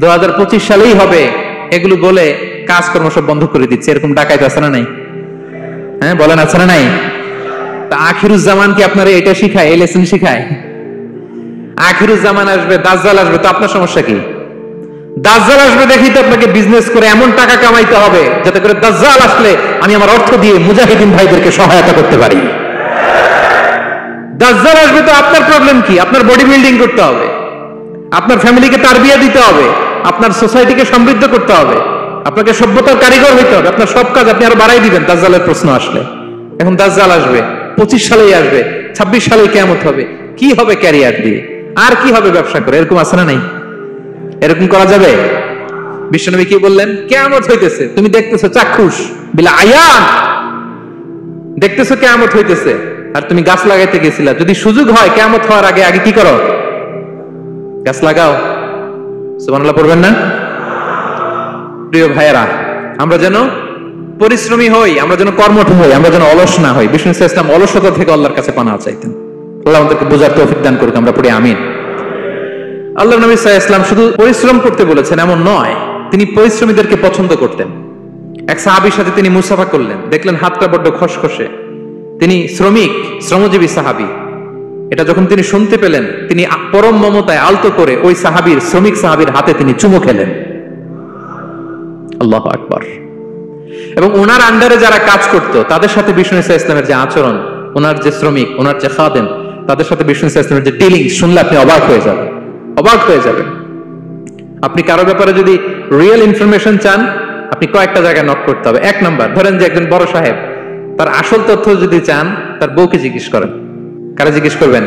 2025 সালেই হবে, এগুলো বলে কাজকর্ম সব বন্ধ করে দিচ্ছে। এরকম ডাকাইতে আছে না নাই? হ্যাঁ বলেন, আছে না নাই? তা আখিরুজ জামান কি আপনারা এটা শিখায়, এই লেসন শিখায়? আখিরুজ জামান আসবে, দাজ্জাল আসবে, তো আপনার সমস্যা কি? দাজ্জাল আসবে দেখি তো আপনাকে বিজনেস করে এমন টাকা কামাইতে হবে যাতে করে দাজ্জাল আসলে আমি আমার অর্থ দিয়ে মুজাহিদিন ভাইদেরকে সহায়তা করতে পারি। দাজ্জাল আসবে তো আপনার প্রবলেম কি? আপনার বডি বিল্ডিং করতে হবে, আপনার ফ্যামিলিকে তারবিয়া দিতে হবে, আপনার সোসাইটিকে সমৃদ্ধ করতে হবে, আপনাকে সভ্যতার কারিগর হইতে হবে। আপনার সব কাজ আপনি আরো বাড়াই দিবেন দাজ্জালের প্রশ্ন আসলে। এখন দাজ্জাল আসবে, 25 সালেই আসবে, 26 সালেই কিয়ামত হবে। কি হবে ক্যারিয়ার দিয়ে? আর কি হবে ব্যবসা করে? এরকম আছে না নাই? এরকম করা যাবে? বিশ্বনবী কি বললেন? কিয়ামত হইতেছে, তুমি দেখতেছো চাক্ষুষ বিলা আয়ান, দেখতেছো কিয়ামত হইতেছে, আর তুমি গাছ লাগাইতে গেছিলা, যদি সুযোগ হয় কিয়ামত হওয়ার আগে আগে কি করো? গাছ লাগাও। সুবহানাল্লাহ পড়বেন না? প্রিয় ভাইয়েরা, আমরা যেন পরিশ্রমী হই, আমরা যেন কর্মঠ হই, আমরা যেন অলস না হই। বিষ্ণু ইসলাম অলসতা থেকে আল্লাহর কাছে পানাহ চাইতেন। আল্লাহ আমাদেরকে বোঝার তৌফিক দান করুক, আমরা পড়ি আমিন। আল্লাহ নবী সাল্লাল্লাহু আলাইহি ওয়াসাল্লাম শুধু পরিশ্রম করতে বলেছেন এমন নয়, তিনি পরিশ্রমীদেরকে পছন্দ করতেন। এক সাহাবীর সাথে তিনি মুসাফা করলেন, দেখলেন হাতটা বড্ড খসখসে, তিনি শ্রমজীবী সাহাবী। এটা যখন তিনি শুনতে পেলেন, তিনি পরম মমতায় আলতো করে ওই শ্রমিক সাহাবীর হাতে তিনি চুমু খেলেন। আল্লাহু আকবার। এবং ওনার আন্ডারে যারা কাজ করত তাদের সাথে বিষ্ণু ইসলামের যে আচরণ, ওনার যে শ্রমিক, ওনার যে খাদেম, তাদের সাথে বিষ্ণু ইসলামের যে ডিলিং শুনলে আপনি অবাক হয়ে যাবেন। আপনি কারো ব্যাপারে যদি রিয়েল ইনফরমেশন চান, আপনি কয়েকটা জায়গায় নক করতে হবে। এক নাম্বার, ধরেন যে একজন বড় সাহেব, তার আসল তথ্য যদি চান তার বউকে জিজ্ঞেস করেন। কারা জিজ্ঞেস করবেন?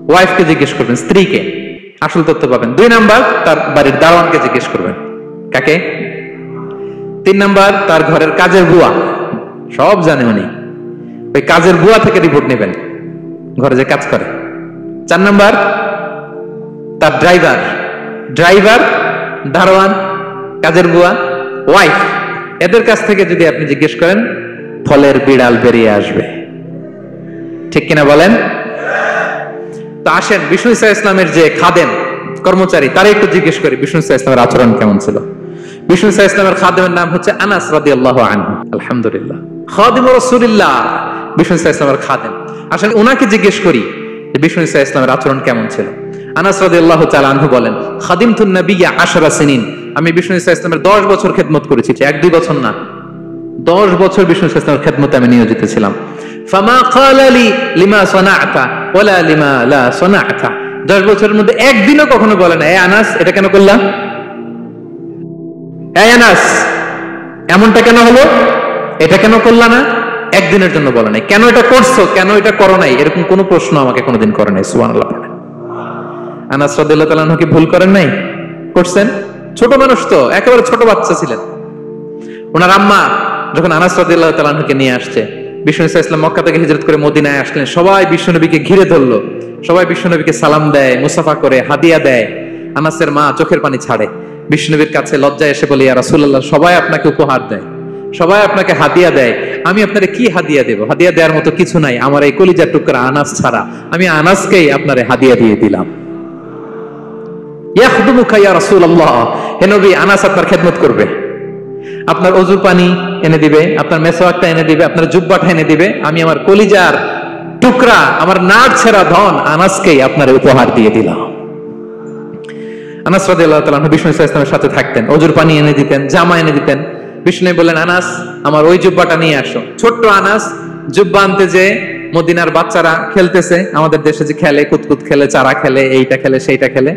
ওয়াইফকে জিজ্ঞেস করবেন, স্ত্রীকে, আসল তথ্য পাবেন। 2 নাম্বার, তার বাড়ির দারোয়ানকে জিজ্ঞেস করবেন। কাকে? 3 নাম্বার, তার ঘরের কাজের বুয়া, সব জানে উনি, ওই কাজের বুয়া থেকে রিপোর্ট নেবেন, ঘরে যে কাজ করে। 4 নাম্বার, তার ড্রাইভার, দারোয়ান, কাজের বুয়া, ওয়াইফ, এদের কাছ থেকে যদি আপনি জিজ্ঞেস করেন, ফলের বিড়াল বেরিয়ে আসবে। ঠিক কিনা বলেন? তো আসেন, বিষ্ণু ইসলামের যে খাদেম, কর্মচারী, তারা একটু জিজ্ঞেস করি বিষ্ণু ইসলামের আচরণ কেমন ছিল। বিষ্ণু ইসলামের খাদেমের নাম হচ্ছে আনাস রাদিয়াল্লাহু আনহু। আলহামদুলিল্লাহ, খাদিম রাসূলুল্লাহ, বিষ্ণু ইসলামের খাদেম। আসলে ওনাকে জিজ্ঞেস করি যে বিষ্ণু ইসলামের আচরণ কেমন ছিল। আনাস রাদিয়াল্লাহু তাআলা আনহু বলেন, খাদিমতুন নবিয়্যা 10 সিনিন, আমি বিষ্ণু ইসলামের 10 বছর খেদমত করেছি, 1-2 বছর না, 10 বছর বিষ্ণু ইসলামের খেদমতে আমি নিয়োজিত ছিলাম। ফামা ক্বালা লি লিমা সানা'তা ওয়ালা লিমা লা সানা'তা, 10 বছরের মধ্যে একদিনও কখনো বলে না, এ আনাস এটা কেন করলা, এ আনাস এমনটা কেন হলো, এটা কেন করলা না, একদিনের জন্য বলে নাই। কেন এটা করছো, কেন এটা করো নাই, এরকম কোনো প্রশ্ন আমাকে কোনোদিন করে নাই। সুবহানাল্লাহ। আনাস রাদিয়াল্লাহু তাআলা কি ভুল করেন নাই? করছেন। ছোট মানুষ তো, একেবারে ছোট বাচ্চা ছিলেন। ওনার আম্মা যখন আনাস রাদিয়াল্লাহু তাআলা নিয়ে আসছে, বিষ্ণু ইসলাম মক্কা থেকে হিজরত করে মদিনায় আসলেন, সবাই বিশ্বনবীকে ঘিরে ধরলো, সবাই বিশ্বনবীকে সালাম দেয়, মুসাফা করে, হাদিয়া দেয়। আনাসের মা চোখের পানি ছাড়ে, বিশ্বনবীর কাছে লজ্জায় এসে বলে, ইয়া রাসূলুল্লাহ, সবাই আপনাকে উপহার দেয়, সবাই আপনাকে হাদিয়া দেয়, আমি আপনারে কি হাদিয়া দেব? হাদিয়া দেওয়ার মতো কিছু নাই, আমার এই কলিজার টুকরা আনাস ছাড়া, আমি আনাসকেই আপনারে হাদিয়া দিয়ে দিলাম। ইয়াখদুমুকা ইয়া রাসূলুল্লাহ, হে নবী, আনাস আপনার খেদমত করবে, আপনার ওযু পানি এনে দিবে, আপনার মেসওয়াকটা এনে দিবে, আপনার জুব্বাটা এনে দিবে, আমি আমার কলিজার টুকরা, আমার নাড় ছেঁড়া ধন আনাসকেই আপনারে উপহার দিয়ে দিলাম। আনাস রাদিয়াল্লাহু তাআলা বিষ্ণু ইসলামের সাথে থাকতেন, ওযুর পানি এনে দিতেন, জামা এনে দিতেন। বিষ্ণু বললেন, আনাস আমার ওই জুব্বাটা নিয়ে আসো। ছোট্ট আনাস জুব্বা আনতে যে মদিনার বাচ্চারা খেলতেছে, আমাদের দেশে যে খেলে, কুতকুত খেলে, চারা খেলে, এইটা খেলে, সেইটা খেলে,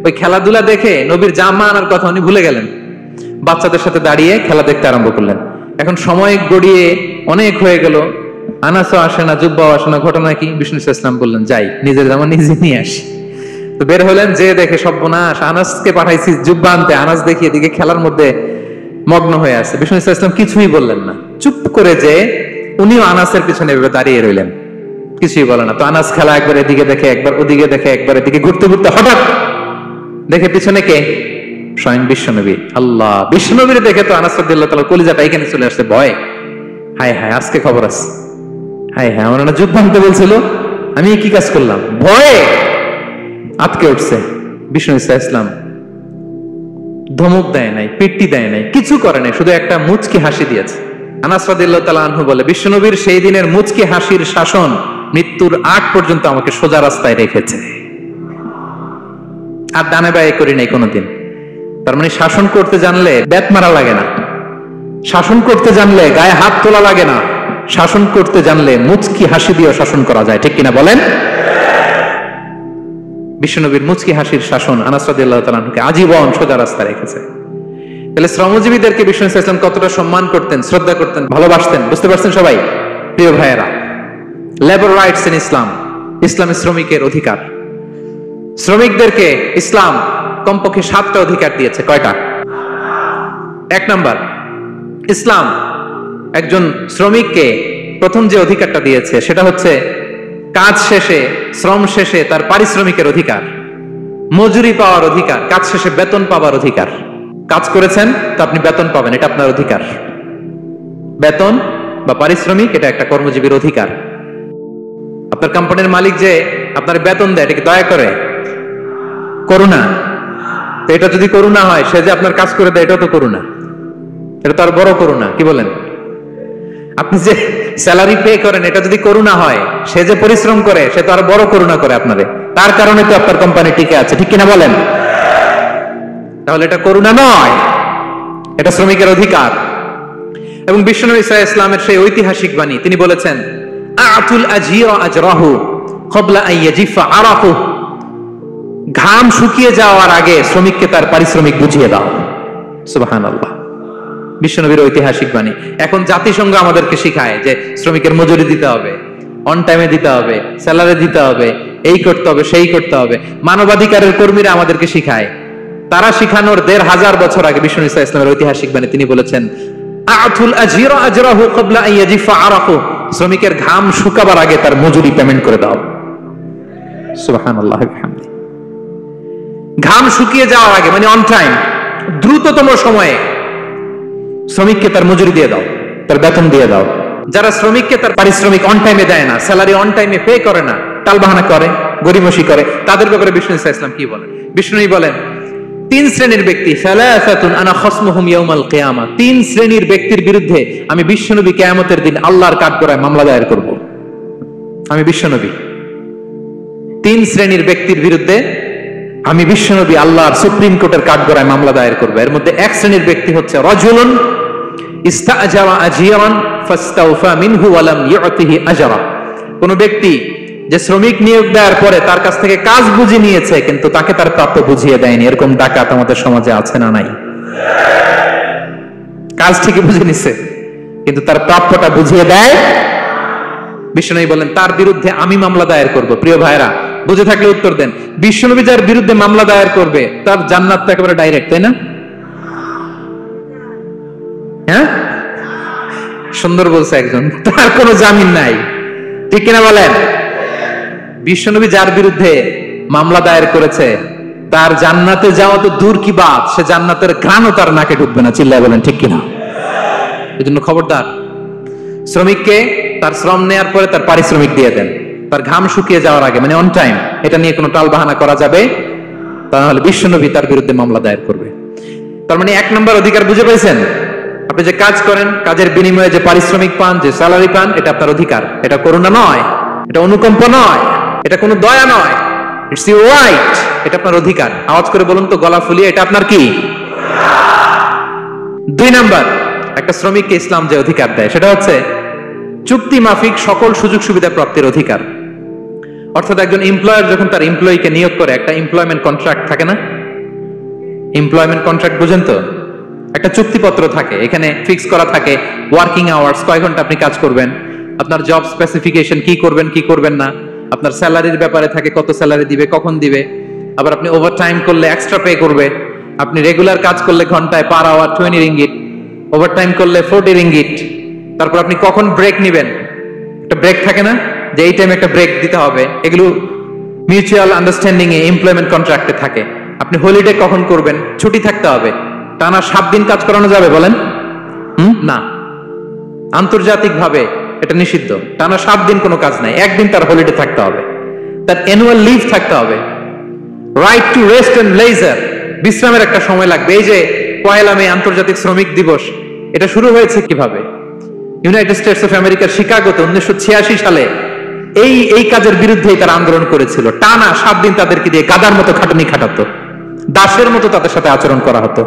ওই খেলাধুলা দেখে নবীর জামা আনার কথা উনি ভুলে গেলেন। বাচ্চাদের সাথে দাঁড়িয়ে খেলা দেখতে আরম্ভ করলেন। এখন সময় গড়িয়ে অনেক হয়ে গেল, আনাসও আসে না, জুব্বাও আসে না। ঘটনা কি? বিষ্ণু ইসলাম বললেন, যাই, নিজের জামা নিজে নিয়ে আসি। তো বের হলেন, যে দেখে সর্বনাশ, আনাসকে পাঠাইছি জুব্বা আনতে, আনাস দেখি এদিকে খেলার মধ্যে মগ্ন হয়ে আছে। বিষ্ণু ইসলাম কিছুই বললেন না, চুপ করে যে উনিও আনাসের পিছনে এভাবে দাঁড়িয়ে রইলেন, কিছুই বলে না। তো আনাস খেলা একবার এদিকে দেখে, একবার ওদিকে দেখে, একবার এদিকে ঘুরতে ঘুরতে হঠাৎ দেখে পিছনে কে? স্বয়ং বিশ্বনবী। আল্লাহ, বিশ্বনবীর দেখে তো আনাস রাদিয়াল্লাহু তাআলা কলিজাটা এখানে চলে আসছে, ভয়, হায় হায়, আজকে খবর আছে, হায় হায়, আমার না যুদ্ধ আনতে বলছিল, আমি কি কাজ করলাম, ভয়ে আটকে উঠছে। বিষ্ণু ইসলাম ধমক দেয় নাই, পিট্টি দেয় নাই, কিছু করে নাই, শুধু একটা মুচকি হাসি দিয়েছে। আনাস রাদিয়াল্লাহু তাআলা আনহু বলে, বিশ্বনবীর সেই দিনের মুচকি হাসির শাসন মৃত্যুর আগ পর্যন্ত আমাকে সোজা রাস্তায় রেখেছে, আর ডানে বায়ে করি নাই কোনোদিন। তার মানে শাসন করতে জানলে ব্যাট মারা লাগে না, শাসন করতে জানলে গায়ে হাত তোলা লাগে না, শাসন করতে জানলে মুচকি হাসি দিয়ে শাসন করা যায়। ঠিক কিনা বলেন? বিশ্বনবীর মুচকি হাসির শাসন আনাস রাদিয়াল্লাহু তাআলা আনহুকে আজীবন সোজা রাস্তা রেখেছে। তাহলে শ্রমজীবীদেরকে বিষ্ণু ইসলাম কতটা সম্মান করতেন, শ্রদ্ধা করতেন, ভালোবাসতেন, বুঝতে পারছেন সবাই? প্রিয় ভাইয়েরা, লেবার রাইটস ইন ইসলাম, ইসলামী শ্রমিকের অধিকার। শ্রমিকদেরকে ইসলাম কমপক্ষে 7টা অধিকার দিয়েছে। কয়টা? 1 নাম্বার, ইসলাম একজন শ্রমিককে প্রথম যে অধিকারটা দিয়েছে সেটা হচ্ছে কাজ শেষে, শ্রম শেষে তার পারিশ্রমিকের অধিকার, মজুরি পাওয়ার অধিকার, কাজ শেষে বেতন পাওয়ার অধিকার। কাজ করেছেন তো আপনি বেতন পাবেন, এটা আপনার অধিকার। বেতন বা পারিশ্রমিক এটা একটা কর্মজীবীর অধিকার। আপনার কোম্পানির মালিক যে আপনার বেতন দেয়, এটা কি দয়া করে? করুণা। তো এটা যদি করুণা হয়, সে যে আপনার কাজ করে দেয়, এটাও তো করুণা। এটা তো আর বড় করুণা, কি বলেন? আপনি যে স্যালারি পে করেন, এটা যদি করুণা হয়, সে যে পরিশ্রম করে, সে তো আর বড় করুণা করে আপনারে। তার কারণে তো আপনার কোম্পানি টিকে আছে, ঠিক কিনা বলেন? তাহলে এটা করুণা নয়, এটা শ্রমিকের অধিকার। এবং বিশ্বনবী সাল্লাল্লাহু আলাইহি ওয়াসাল্লামের সেই ঐতিহাসিক বাণী, তিনি বলেছেন, আতুল আজিরা আজরাহু ক্বাবলা আন ইয়াজিফা আরাকু। ঘাম শুকিয়ে যাওয়ার আগে শ্রমিককে তার পারিশ্রমিক বুঝিয়ে দাও। সুবহানাল্লাহ, বিশ্বনবীর ঐতিহাসিক বাণী। এখন জাতিসংঘ আমাদেরকে শিখায় যে শ্রমিকের মজুরি দিতে হবে, অন টাইমে দিতে হবে, স্যালারি দিতে হবে, এই করতে হবে, সেই করতে হবে। মানবাধিকারের কর্মীরা আমাদেরকে শিখায়। তারা শিখানোর ১৫০০ বছর আগে বিশ্বনবী সাল্লাল্লাহু আলাইহি ওয়াসাল্লামের ঐতিহাসিক বাণী, তিনি বলেছেন, আতুল আজিরা আজরাহু ক্বাবলা আন ইয়াজিফা আরাকু। শ্রমিকের ঘাম শুকাবার আগে তার মজুরি পেমেন্ট করে দাও। সুবহানাল্লাহ ওয়া বিহামদিহি। ঘাম শুকিয়ে যাওয়ার আগে, মানে অন টাইম, দ্রুততম সময়ে শ্রমিককে তার মজুরি দিয়ে দাও, তার বেতন দিয়ে দাও। যারা শ্রমিককে তার পারিশ্রমিক অন টাইমে দেয় না, স্যালারি অন টাইমে পে করে না, টালবাহানা করে, গরিমসি করে, তাদের ব্যাপারে বিষ্ণু সাল্লাল্লাহু আলাইহি ওয়াসাল্লাম কি বলেন? বিষ্ণু বলেন, 3 শ্রেণীর ব্যক্তি, সালাসাতুন আনা খাসমুহুম ইয়াউমাল কিয়ামা। 3 শ্রেণীর ব্যক্তির বিরুদ্ধে আমি বিশ্বনবী কিয়ামতের দিন আল্লাহর কাঠগড়ায় মামলা দায়ের করব। আমি বিশ্বনবী 3 শ্রেণীর ব্যক্তির বিরুদ্ধে আমি বিশ্বনবী আল্লাহর সুপ্রিম কোর্টের কাঠগড়ায় মামলা দায়ের করব। এর মধ্যে এক শ্রেণীর ব্যক্তি হচ্ছে রাজুলুন ইস্তাআজারা আজিরান ফাস্তাওফা মিনহু ওয়া লাম ইউতিহি আজরা। কোন ব্যক্তি যে শ্রমিক নিয়োগ দেওয়ার পরে তার কাছ থেকে কাজ বুঝে নিয়েছে, কিন্তু তাকে তার প্রাপ্য বুঝিয়ে দেয়নি। এরকম ডাকাত আমাদের সমাজে আছে না নাই? কাজ ঠিকই বুঝে নিছে, কিন্তু তার প্রাপ্যটা বুঝিয়ে দেয়। বিশ্বনবী বলেন, তার বিরুদ্ধে আমি মামলা দায়ের করব। প্রিয় ভাইরা, বুঝে থাকলে উত্তর দেন। বিশ্বনবী যার বিরুদ্ধে মামলা দায়ের করবে, তার জান্নাত তো একেবারে ডাইরেক্ট, তাই না? হ্যাঁ, সুন্দর বলছে একজন, তার কোনো জামিন নাই, ঠিক কিনা বলেন? বিশ্বনবী যার বিরুদ্ধে মামলা দায়ের করেছে, তার জান্নাতে যাওয়া তো দূর কি বাত, সে জান্নাতের ঘ্রাণও তার নাকে ঢুকবে না। চিল্লায় বলেন ঠিক কিনা? এই জন্য খবরদার, শ্রমিককে তার শ্রম নেয়ার পরে তার পারিশ্রমিক দিয়ে দেন, তার ঘাম শুকিয়ে যাওয়ার আগে, মানে অন টাইম। এটা নিয়ে কোনো টালবাহানা করা যাবে, তাহলে বিশ্বনবী তার বিরুদ্ধে মামলা দায়ের করবে। তার মানে 1 নম্বর অধিকার বুঝে পেয়েছেন? আপনি যে কাজ করেন, কাজের বিনিময়ে যে পারিশ্রমিক পান, যে স্যালারি পান, এটা আপনার অধিকার। এটা করুণা নয়, এটা অনুকম্প নয়, এটা কোনো দয়া নয়, ইটস ইউর রাইট। এটা আপনার অধিকার। আওয়াজ করে বলুন তো, গলা ফুলিয়ে, এটা আপনার কি? 2 নাম্বার, একটা শ্রমিককে ইসলাম যে অধিকার দেয়, সেটা হচ্ছে চুক্তি মাফিক সকল সুযোগ সুবিধা প্রাপ্তির অধিকার। অর্থাৎ একজন এমপ্লয়ার যখন তার এমপ্লয়িকে নিয়োগ করে, একটা এমপ্লয়মেন্ট কন্ট্রাক্ট থাকে না? এমপ্লয়মেন্ট কন্ট্রাক্ট বুঝেন তো? একটা চুক্তিপত্র থাকে, এখানে ফিক্স করা থাকে ওয়ার্কিং আওয়ার্স, কয় ঘন্টা আপনি কাজ করবেন, আপনার জব স্পেসিফিকেশন, কি করবেন কি করবেন না, আপনার স্যালারির ব্যাপারে থাকে, কত স্যালারি দিবে, কখন দিবে, আবার আপনি ওভার টাইম করলে এক্সট্রা পে করবে, আপনি রেগুলার কাজ করলে ঘন্টায় per hour 20 ringgit, over time করলে 40 রিঙ্গিট। তারপর আপনি কখন ব্রেক নেবেন, একটা ব্রেক থাকে না, যে এই টাইমে একটা ব্রেক দিতে হবে, এগুলো মিউচুয়াল আন্ডারস্ট্যান্ডিং এ এমপ্লয়মেন্ট কন্ট্রাক্টে থাকে। আপনি হলিডে কখন করবেন, ছুটি থাকতে হবে। টানা 7 দিন কাজ করানো যাবে বলেন? না, আন্তর্জাতিক ভাবে এটা নিষিদ্ধ। টানা 7 দিন কোনো কাজ নাই, 1 দিন তার হলিডে থাকতে হবে, তার অ্যানুয়াল লিভ থাকতে হবে। Right to rest and leisure, বিশ্রামের একটা সময় লাগবে। এই যে 1 মে আন্তর্জাতিক শ্রমিক দিবস, এটা শুরু হয়েছে কিভাবে? ইউনাইটেড স্টেটস অফ আমেরিকার শিকাগোতে 1986 সালে এই কাজের বিরুদ্ধেই তারা আন্দোলন করেছিল। টানা 7 দিন তাদেরকে দিয়ে গাদার মতো খাটানি খাটাতো, দাসের মতো তাদের সাথে আচরণ করা হতো।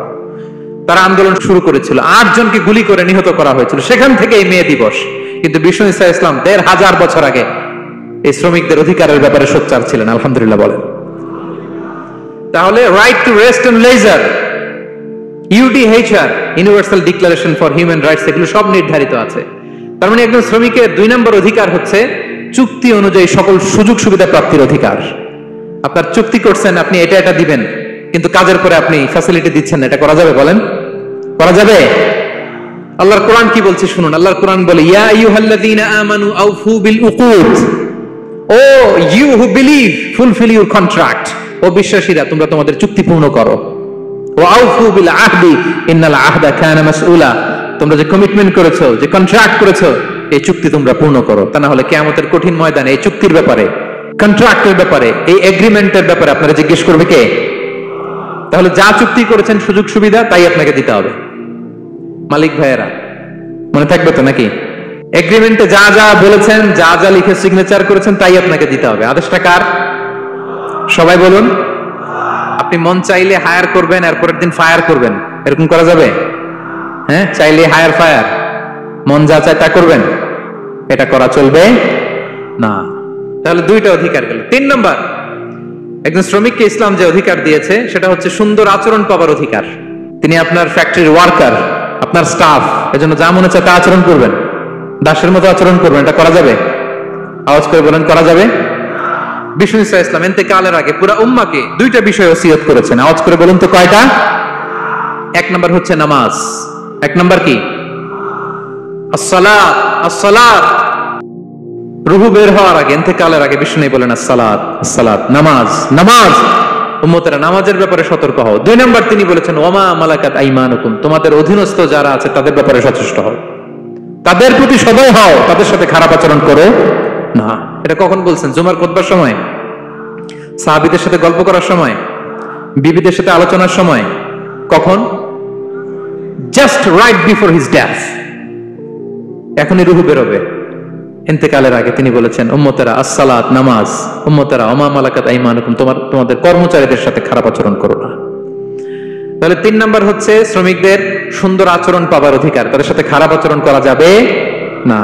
তারা আন্দোলন শুরু করেছিল, 8 জনকে গুলি করে নিহত করা হয়েছিল। সেখান থেকে এই মে দিবস। কিন্তু বিষ্ণু ঈসা ইসলাম 1500 বছর আগে এই শ্রমিকদের অধিকারের ব্যাপারে সোচ্চার ছিলেন। আলহামদুলিল্লাহ বলেন। তাহলে right to rest and leisure, UDHR, universal declaration for human rights, এগুলো সব নির্ধারিত আছে। তার মানে একজন শ্রমিকের 2 নম্বর অধিকার হচ্ছে চুক্তি অনুযায়ী সকল সুযোগ সুবিধা প্রাপ্তির অধিকার। আপনার চুক্তি করছেন, আপনি এটা এটা দিবেন, কিন্তু কাজের পরে আপনি ফ্যাসিলিটি দিচ্ছেন না, এটা করা যাবে বলেন? করা যাবে? আল্লাহর কোরআন কি বলছে শুনুন। আল্লাহর কোরআন বলে, ইয়া আইয়ুহাল্লাযীনা আমানু আউফু বিল উকুদ, O you who believe fulfil your contract, ও বিশ্বাসীরা তোমরা তোমাদের চুক্তি পূর্ণ করো। ওয়া আউফু বিল আহদি ইন্নাল আহদা কানা মাসউলা, তোমরা যে কমিটমেন্ট করেছো, যে কন্ট্রাক্ট করেছো, এই চুক্তি তোমরা পূর্ণ করো। তা না হলে কিয়ামতের কঠিন ময়দানে এই চুক্তির ব্যাপারে, কন্ট্রাক্টের ব্যাপারে, এই এগ্রিমেন্টের ব্যাপারে আপনারা জিজ্ঞেস করবে কে? তাহলে যা চুক্তি করেছেন সুযোগ সুবিধা তাই আপনাকে দিতে হবে। মালিক ভাইয়েরা মনে থাকবে তো নাকি? এগ্রিমেন্টে যা যা বলেছেন, যা যা লিখে সিগনেচার করেছেন তাই আপনাকে দিতে হবে। আদেশটা কার? সবাই বলুন। আপনি মন চাইলে হায়ার করবেন, এরপরের দিন ফায়ার করবেন, এরকম করা যাবে? হ্যাঁ, চাইলে হায়ার ফায়ার, মন যা চায় তা করবেন, এটা করা চলবে না। তাহলে দুইটা অধিকার গেল। 3 নম্বর, একজন শ্রমিককে ইসলাম যে অধিকার দিয়েছে সেটা হচ্ছে সুন্দর আচরণ পাবার অধিকার। তিনি আপনার ফ্যাক্টরির ওয়ার্কার, আপনার স্টাফ, এজন্য যা মনে চায় তা আচরণ করবেন, দাসের মতো আচরণ করবেন। এটা করা যাবে? আওয়াজ করে বলেন, করা যাবে? বিষ্ণু ইসা ইসলাম ইন্তেকালের আগে পুরা উম্মাকে দুইটা বিষয় ওসিয়ত করেছেন। আওয়াজ করে বলুন তো কয়টা? 1 নম্বর হচ্ছে নামাজ। 1 নম্বর কি? আসসালাত। আসসালাত, রূহ বের হওয়ার আগে, ইন্তেকালের আগে বিষ্ণু বলেন আসসালাত, আসসালাত, নামাজ, নামাজ। উম্মতেরা নামাজের ব্যাপারে সতর্ক হও। 2 নম্বর তিনি বলেছেন ওয়ামা মালাকাত আইমানুকুম, তোমাদের অধীনস্থ যারা আছে তাদের ব্যাপারে সচেষ্ট হও, তাদের প্রতি সদয় হও, তাদের সাথে খারাপ আচরণ করো না। এটা কখন বলছেন? জুমার খুতবার সময়, সাহাবীদের সাথে গল্প করার সময়, বিবিদের সাথে আলোচনার সময়। কখন? Just right before his death. এখনই রূহ বেরোবে, ইন্তেকালের আগে তিনি বলেছেন উম্মতেরা আসসালাত, নামাজ, উম্মতেরা ওমা মালাকাত আইমানুকুম, তোমাদের কর্মচারীদের সাথে খারাপ আচরণ করো না। তাহলে 3 নম্বর হচ্ছে শ্রমিকদের সুন্দর আচরণ পাবার অধিকার, তাদের সাথে খারাপ আচরণ করা যাবে না।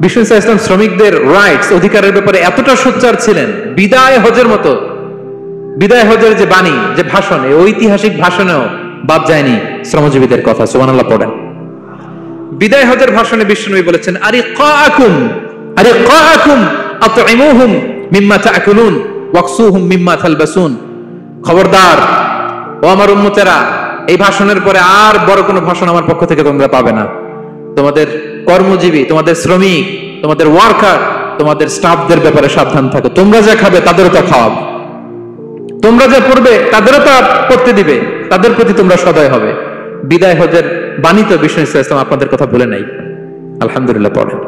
বিষ্ণু ইসলাম শ্রমিকদের রাইটস, অধিকারের ব্যাপারে এতটা সোচ্চার ছিলেন, বিদায় হজের মতো, বিদায় হজের যে বাণী, যে ভাষণ, এই ঐতিহাসিক ভাষণেও বাদ যায়নি শ্রমজীবীদের কথা। সুবহানাল্লাহ পড়েন। বিদায় হজের ভাষণে বিষ্ণু বলেছেন আরিকাকুম, আরিকাকুম আতইমুহুম মিম্মা তাআকুলুন ওয়াকসুহুম মিম্মা তালবাসুন। খবরদার ও আমার উম্মতেরা, এই ভাষণের পরে আর বড় কোনো ভাষণ আমার পক্ষ থেকে তোমরা পাবে না। তোমাদের কর্মজীবী, তোমাদের শ্রমিক, তোমাদের ওয়ার্কার, তোমাদের স্টাফদের ব্যাপারে সাবধান থাকো। তোমরা যা খাবে তাদেরও তা খাওয়াবে, তোমরা যা পড়বে তাদেরও তা পড়তে দিবে, তাদের প্রতি তোমরা সদয় হবে। বিদায় হজের বাণী তো বিষ্ণু ইসলাম আপনাদের কথা বলে নাই। আলহামদুলিল্লাহ পড়েন।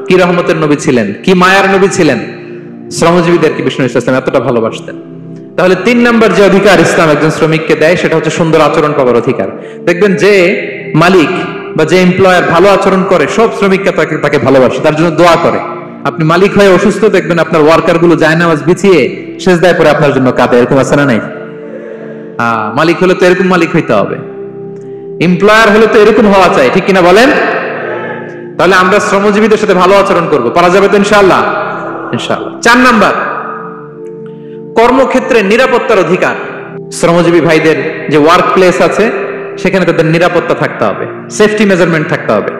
কি রহমতের নবী ছিলেন, কি মায়ার নবী ছিলেন। শ্রমজীবীদেরকে বিষ্ণু ইসলাম এতটা ভালোবাসতেন। তাহলে 3 নম্বর যে অধিকার ইসলাম একজন শ্রমিককে দেয় সেটা হচ্ছে সুন্দর আচরণ পাবার অধিকার। দেখবেন যে মালিক বা যে এমপ্লয়ার ভালো আচরণ করে, সব শ্রমিককে তাকে ভালোবাসে, তার জন্য দোয়া করে। আপনি মালিক হয়ে অসুস্থ, দেখবেন আপনার ওয়ার্কার গুলো জায়নামাজ বিছিয়ে সেজদায় পড়ে আপনার জন্য কাঁদে। এরকম আছে না নাই? মালিক হলে তো এরকম মালিক হইতে হবে, এমপ্লয়ার হলে তো এরকম হওয়া চাই, ঠিক কিনা বলেন? তাহলে আমরা শ্রমজীবীদের সাথে ভালো আচরণ করব, পারা যাবে তো ইনশাআল্লাহ? ইনশাআল্লাহ। 4 নাম্বার, কর্মক্ষেত্রে নিরাপত্তার অধিকার। শ্রমজীবী ভাইদের যে ওয়ার্ক প্লেস আছে সেখানে তাদের নিরাপত্তা থাকতে হবে, সেফটি মেজারমেন্ট থাকতে হবে।